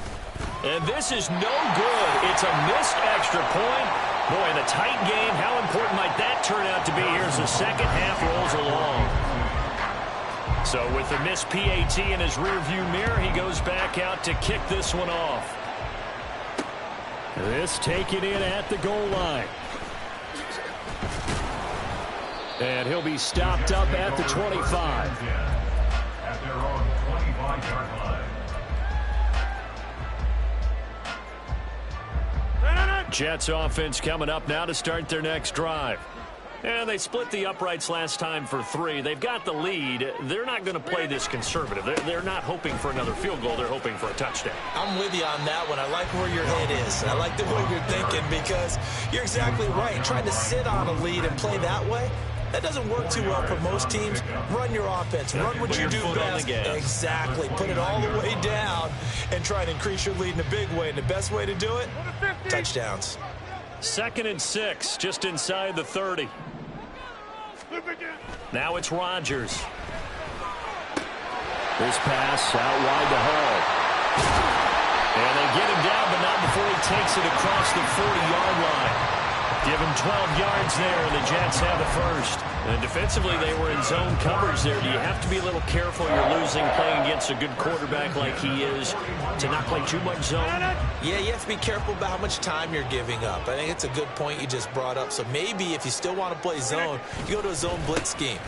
And this is no good. It's a missed extra point. Boy, in a tight game, how important might that turn out to be here as the second half rolls along? So with the missed PAT in his rearview mirror, he goes back out to kick this one off.
This taken in at the goal line. And he'll be stopped up at the 25.
At their own 25-yard line.
Jets offense coming up now to start their next drive. And they split the uprights last time for 3. They've got the lead. They're not going to play this conservative. They're not hoping for another field goal. They're hoping for a touchdown.
I'm with you on that one. I like where your head is. I like the way you're thinking because you're exactly right. Trying to sit on a lead and play that way, that doesn't work too well for most teams. Run your offense. Run what you do best. Exactly. Put it all the way down and try and increase your lead in a big way. And the best way to do it, touchdowns.
2nd and 6, just inside the 30. Now it's Rodgers.
This pass out wide to Hall.
And they get him down, but not before he takes it across the 40-yard line. Give him 12 yards there, and the Jets have the first. And defensively, they were in zone coverage there. Do you have to be a little careful? You're losing playing against a good quarterback like he is to not play too much zone?
Yeah, you have to be careful about how much time you're giving up. I think it's a good point you just brought up. So maybe if you still want to play zone, you go to a zone blitz scheme.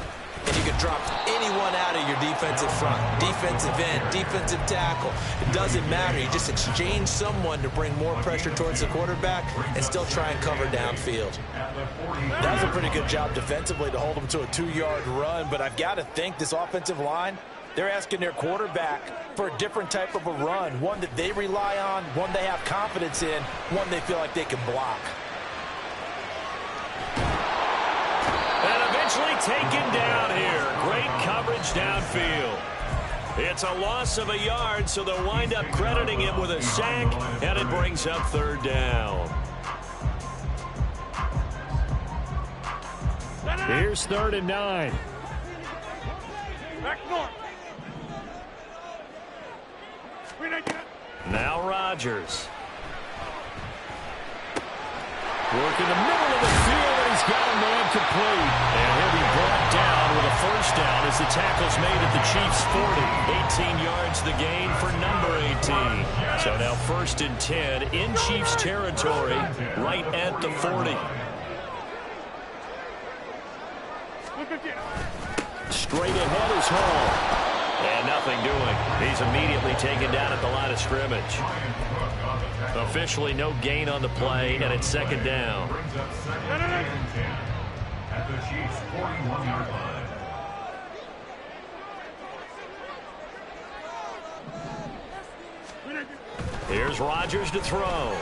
And you can drop anyone out of your defensive front, defensive end, defensive tackle. It doesn't matter. You just exchange someone to bring more pressure towards the quarterback and still try and cover downfield. That was a pretty good job defensively to hold them to a 2-yard run, but I've got to think this offensive line, they're asking their quarterback for a different type of a run, one that they rely on, one they have confidence in, one they feel like they can block.
Eventually taken down here. Great coverage downfield. It's a loss of a yard, so they'll wind up crediting him with a sack, and it brings up 3rd down.
Here's 3rd and 9.
Back north.
Now Rodgers. Working the middle of the field, and he's got a man complete. And he'll be brought down with a first down as the tackle's made at the Chiefs' 40. 18 yards the gain for number 18. So now 1st and 10 in Chiefs territory, right at the 40.
Straight ahead is Hall.
And nothing doing. He's immediately taken down at the line of scrimmage. Officially no gain on the play, and it's 2nd down.
At the Chiefs' 41-yard line.
Here's Rodgers to throw.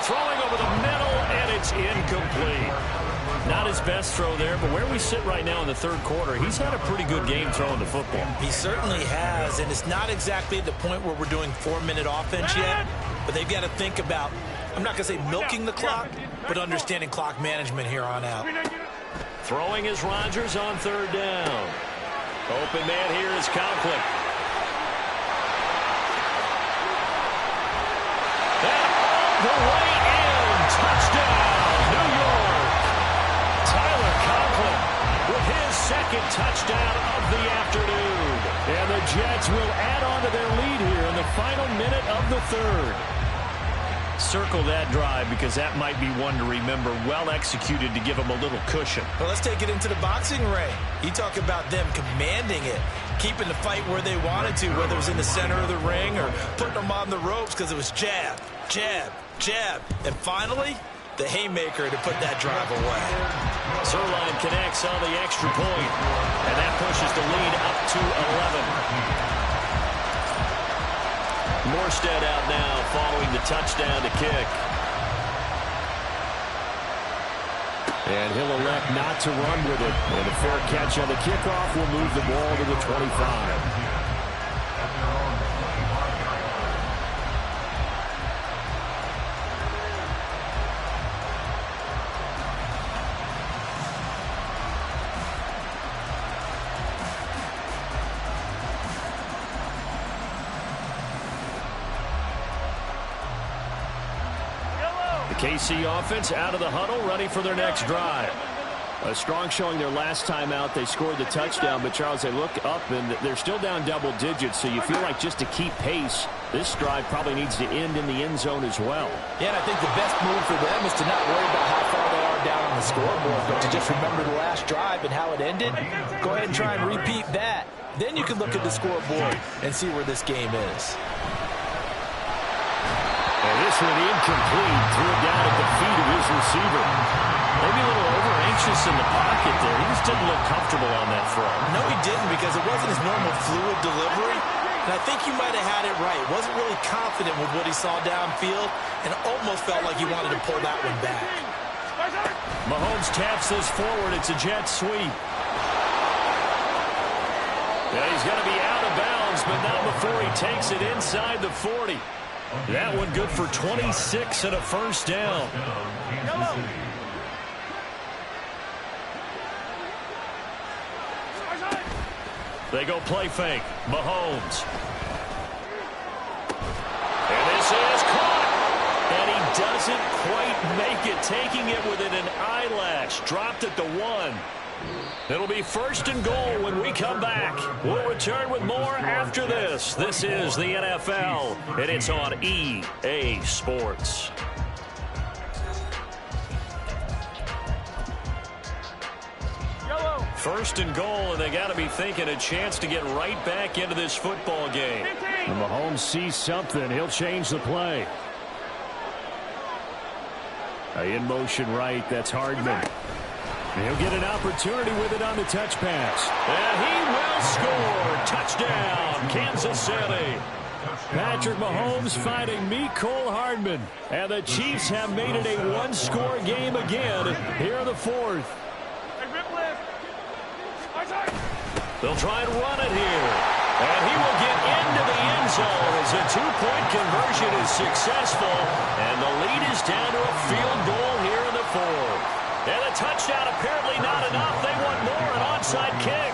Throwing over the middle, and it's incomplete. Not his best throw there, but where we sit right now in the third quarter, he's had a pretty good game throwing the football.
He certainly has, and it's not exactly at the point where we're doing 4-minute offense yet, but they've got to think about, I'm not going to say milking the clock, but understanding clock management here on out.
Throwing is Rodgers on third down. Open man here is Conklin. And all the way in. Touchdown, New York. Tyler Conklin with his second touchdown of the afternoon. And the Jets will add on to their lead here in the final minute of the third. Circle that drive because that might be one to remember. Well executed to give them a little cushion.
Well, let's take it into the boxing ring. You talk about them commanding it, keeping the fight where they wanted to, whether it was in the center of the ring or putting them on the ropes because it was jab, jab, jab. And finally, the haymaker to put that drive away.
Zerline connects on the extra point, and that pushes the lead up to 11. Morstead out now following the touchdown to kick. And he'll elect not to run with it. And a fair catch on the kickoff will move the ball to the 25. KC offense out of the huddle, ready for their next drive. A strong showing their last time out. They scored the touchdown, but Charles, they look up and they're still down double digits, so you feel like just to keep pace, this drive probably needs to end in the end zone as well.
Yeah, and I think the best move for them is to not worry about how far they are down on the scoreboard, but to just remember the last drive and how it ended. Go ahead and try and repeat that. Then you can look at the scoreboard and see where this game is.
And this one incomplete. Threw it down at the feet of his receiver. Maybe a little over-anxious in the pocket there. He just didn't look comfortable on that throw.
No, he didn't, because it wasn't his normal fluid delivery. And I think you might have had it right. Wasn't really confident with what he saw downfield and almost felt like he wanted to pull that one back.
Mahomes taps this forward. It's a jet sweep. Yeah, he's going to be out of bounds, but not before he takes it inside the 40. That one good for 26 and a first down. They go play fake. Mahomes. And this is caught. And he doesn't quite make it, taking it within an eyelash. Dropped at the 1. It'll be first and goal when we come back. We'll return with more after this. This is the NFL, and it's on EA Sports. First and goal, and they got to be thinking a chance to get right back into this football game.
And Mahomes sees something. He'll change the play. In motion right, that's Hardman. He'll get an opportunity with it on the touch pass.
And he will score. Touchdown, Kansas City.
Patrick Mahomes finding Mecole Hardman. And the Chiefs have made it a one-score game again here in the fourth.
They'll try and run it here. And he will get into the end zone as a two-point conversion is successful. And the lead is down to a field goal here in the fourth. And a touchdown apparently not enough. They want more, an onside kick.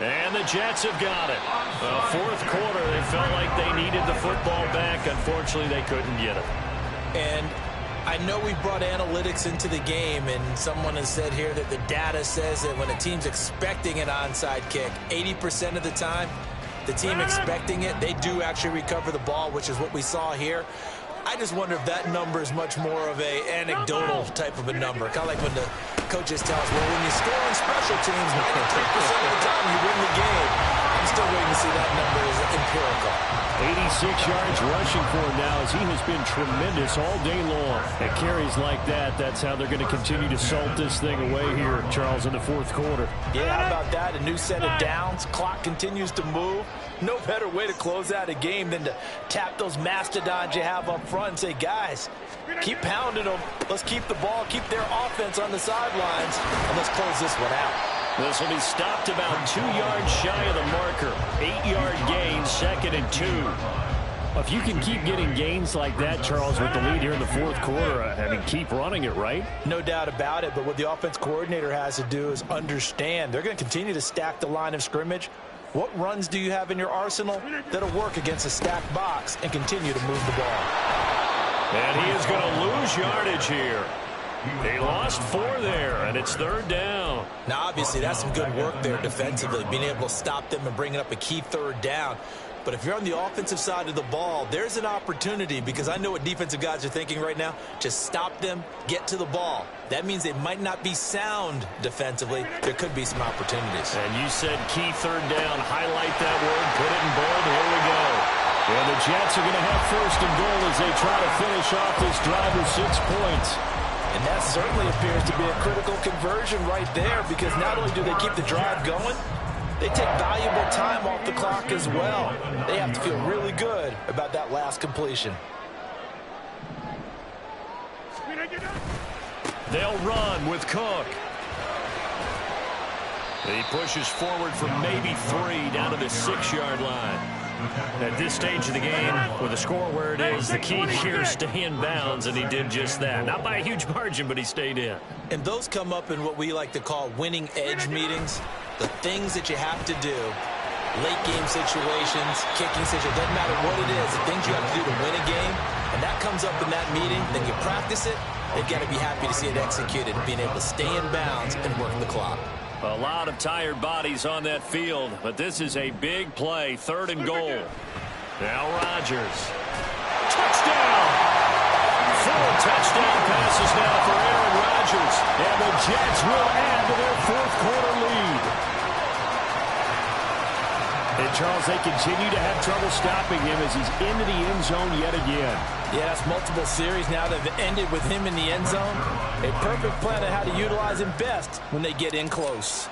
And the Jets have got it. Fourth quarter, they felt like they needed the football back. Unfortunately, they couldn't get it.
And I know we brought analytics into the game, and someone has said here that the data says that when a team's expecting an onside kick, 80% of the time, the team expecting it, they do actually recover the ball, which is what we saw here. I just wonder if that number is much more of a anecdotal type of a number. Kind of like when the coaches tell us, well, when you score on special teams, 93% of the time you win the game. I'm still waiting to see that number as empirical.
86 yards rushing for him now, as he has been tremendous all day long. At carries like that, that's how they're going to continue to salt this thing away here, Charles, in the fourth quarter.
Yeah, how about that? A new set of downs. Clock continues to move. No better way to close out a game than to tap those mastodons you have up front and say, guys, keep pounding them. Let's keep the ball, keep their offense on the sidelines, and let's close this one out.
This will be stopped about 2 yards shy of the marker. 8-yard gain, 2nd and 2. If you can keep getting gains like that, Charles, with the lead here in the fourth quarter, I mean, keep running it, right?
No doubt about it, but what the offense coordinator has to do is understand. They're going to continue to stack the line of scrimmage. What runs do you have in your arsenal that'll work against a stacked box and continue to move the ball?
And he is going to lose yardage here. He lost 4 there, and it's 3rd down.
Now, obviously, that's some good work there defensively, being able to stop them and bringing up a key 3rd down. But if you're on the offensive side of the ball, there's an opportunity, because I know what defensive guys are thinking right now. Just stop them, get to the ball. That means they might not be sound defensively. There could be some opportunities.
And you said key 3rd down. Highlight that word. Put it in bold. Here we go.
And the Jets are going to have 1st and goal as they try to finish off this drive with 6 points.
And that certainly appears to be a critical conversion right there, because not only do they keep the drive going, they take valuable time off the clock as well. They have to feel really good about that last completion.
They'll run with Cook. He pushes forward for maybe 3 down to the 6-yard line. At this stage of the game, with the score where it is, the key here is stay in bounds, and he did just that. Not by a huge margin, but he stayed in.
And those come up in what we like to call winning edge meetings. The things that you have to do, late game situations, kicking situations, doesn't matter what it is, the things you have to do to win a game, and that comes up in that meeting, then you practice it, they've got to be happy to see it executed, being able to stay in bounds and work the clock.
A lot of tired bodies on that field, but this is a big play, 3rd and goal. Now Rodgers. Touchdown! 4 touchdown passes now for Aaron Rodgers, and the Jets will add to their 4th quarter lead.
And Charles, they continue to have trouble stopping him as he's into the end zone yet again.
Yeah, that's multiple series now that have ended with him in the end zone. A perfect plan on how to utilize him best when they get in close.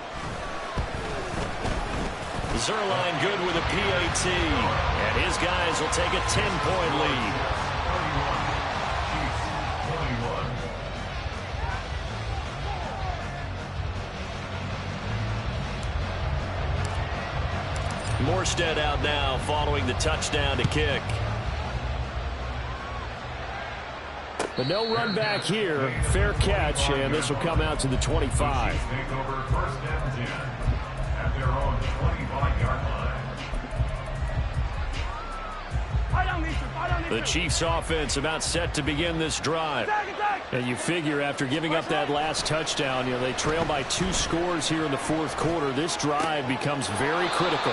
Zerline good with a PAT, and his guys will take a 10-point lead. Morstead out now following the touchdown to kick.
But no run back here. Fair catch, and this will come out to the 25.
Take over 1st and 10 at their own 25-yard line.
The Chiefs offense about set to begin this drive.
And you figure after giving up that last touchdown, they trail by 2 scores here in the 4th quarter. This drive becomes very critical.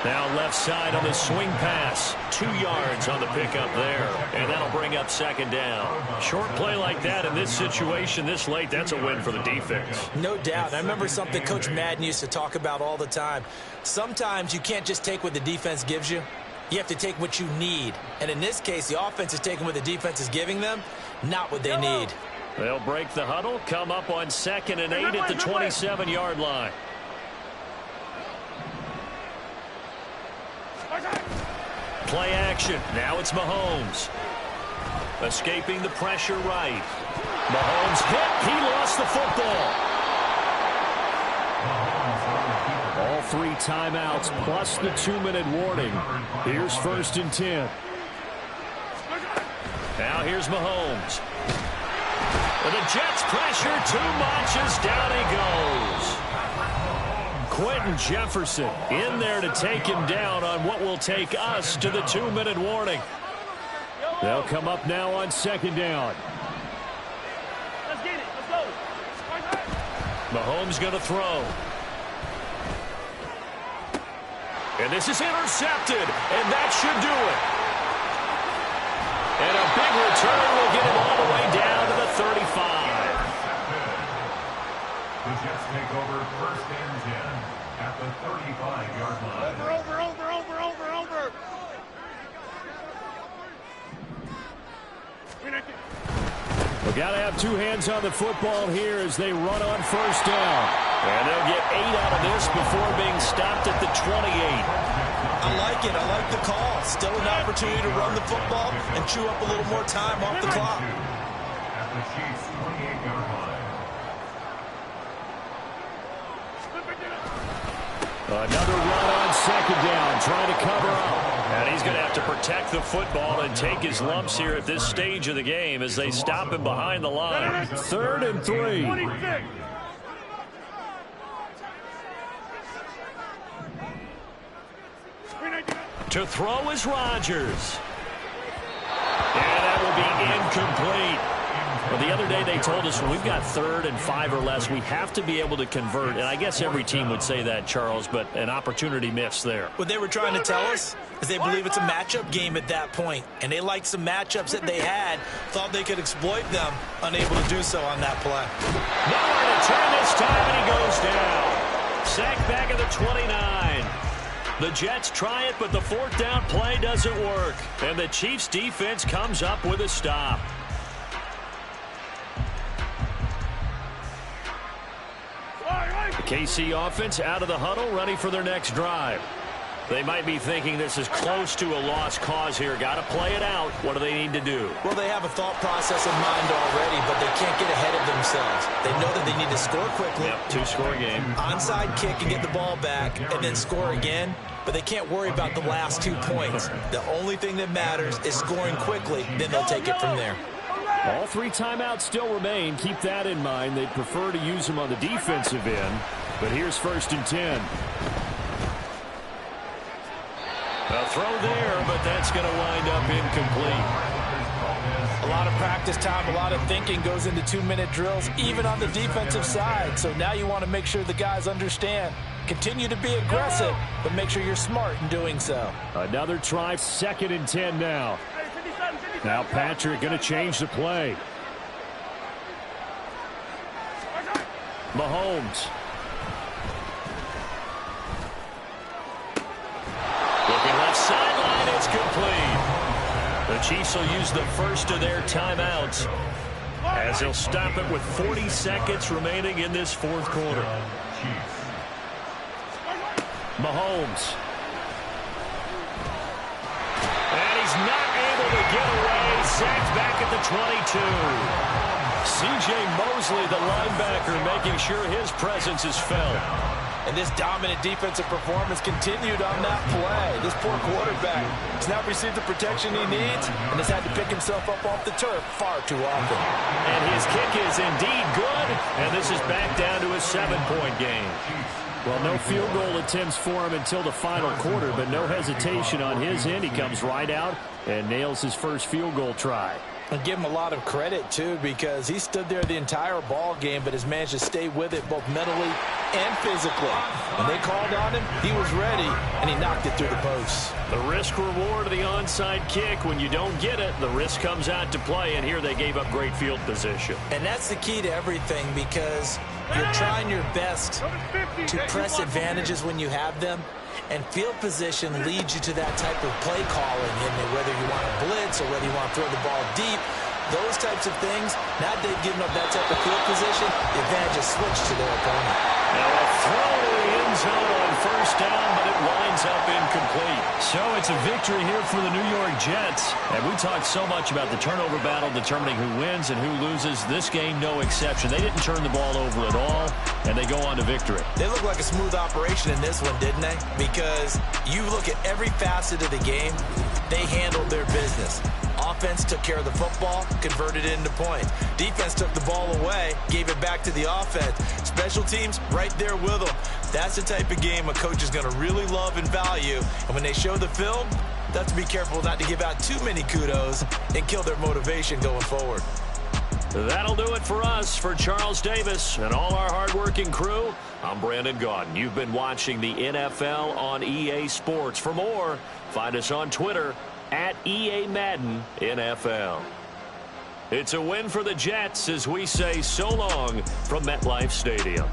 Now left side on the swing pass. 2 yards on the pickup there. And that'll bring up 2nd down. Short play like that in this situation this late, that's a win for the defense.
No doubt. I remember something Coach Madden used to talk about all the time. Sometimes you can't just take what the defense gives you. You have to take what you need. And in this case, the offense is taking what the defense is giving them, not what they need.
They'll break the huddle, come up on 2nd and 8 at the 27-yard line. Play action. Now it's Mahomes. Escaping the pressure right. Mahomes hit. He lost the football.
All 3 timeouts plus the 2-minute warning. Here's 1st and 10.
Now here's Mahomes. And the Jets pressure too much as down he goes. Quentin Jefferson in there to take him down on what will take us to the 2-minute warning.
They'll come up now on 2nd down.
Let's get it. Let's go.
Mahomes going to throw. And this is intercepted, and that should do it. And a big return will get him all the way down to the 35.
The Jets take over 1st and 10 at the 35-yard line.
Over.
Got to have two hands on the football here as they run on first down. And they'll get 8 out of this before being stopped at the 28.
I like it. I like the call. Still an opportunity to run the football and chew up a little more time off the clock.
At the Chiefs' 28-yard line.
Another run on second down, trying to cover up.
And he's going to have to protect the football and take his lumps here at this stage of the game as they stop him behind the line.
3rd and 3.
26.
To throw is Rodgers. And that will be incomplete. Well, the other day they told us when we've got 3rd and 5 or less, we have to be able to convert. And I guess every team would say that, Charles, but an opportunity missed there.
What they were trying to tell us is they believe it's a matchup game at that point. And they liked some matchups that they had, thought they could exploit them, unable to do so on that play.
Nowhere to turn this time, and he goes down. Sacked back at the 29. The Jets try it, but the 4th down play doesn't work. And the Chiefs defense comes up with a stop. KC offense out of the huddle, ready for their next drive. They might be thinking this is close to a lost cause here. Got to play it out. What do they need to do?
Well, they have a thought process in mind already, but they can't get ahead of themselves. They know that they need to score quickly.
Yep, 2-score game.
Onside kick and get the ball back and then score again, but they can't worry about the last 2 points. The only thing that matters is scoring quickly, then they'll take it from there.
All 3 timeouts still remain. Keep that in mind. They'd prefer to use them on the defensive end, but here's 1st and 10.
A throw there, but that's going to wind up incomplete.
A lot of practice time, a lot of thinking goes into 2-minute drills, even on the defensive side. So now you want to make sure the guys understand. Continue to be aggressive, but make sure you're smart in doing so.
Another try, 2nd and 10 now. Now Patrick going to change the play. Mahomes.
Looking left sideline, it's complete. The Chiefs will use the first of their timeouts as they'll stop it with 40 seconds remaining in this 4th quarter.
Mahomes.
And he's not able to get away. Sacked back at the 22. C.J. Mosley, the linebacker, making sure his presence is felt.
And this dominant defensive performance continued on that play. This poor quarterback has not received the protection he needs and has had to pick himself up off the turf far too often.
And his kick is indeed good, and this is back down to a 7-point game.
Well, no field goal attempts for him until the final quarter, but no hesitation on his end. He comes right out and nails his first field goal try.
And give him a lot of credit, too, because he stood there the entire ball game but has managed to stay with it both mentally and physically. When they called on him, he was ready, and he knocked it through the posts.
The risk-reward of the onside kick. When you don't get it, the risk comes out to play, and here they gave up great field position.
And that's the key to everything, because you're trying your best to press advantages when you have them. And field position leads you to that type of play calling, and whether you want to blitz or whether you want to throw the ball deep, those types of things, now that they've given up that type of field position, the advantage is switched to their opponent.
Now a throw to the end zone on first down, but it winds up incomplete. So it's a victory here for the New York Jets. And we talked so much about the turnover battle determining who wins and who loses. This game, no exception. They didn't turn the ball over at all, and they go on to victory.
They look like a smooth operation in this one, didn't they? Because you look at every facet of the game, they handled their business. Offense took care of the football, converted it into points. Defense took the ball away, gave it back to the offense. Special teams, right there with them. That's the type of game a coach is going to really love and value. And when they show the film, they have to be careful not to give out too many kudos and kill their motivation going forward.
That'll do it for us. For Charles Davis and all our hardworking crew, I'm Brandon Gaudin. You've been watching the NFL on EA Sports. For more, find us on Twitter at EA Madden NFL. It's a win for the Jets as we say so long from MetLife Stadium.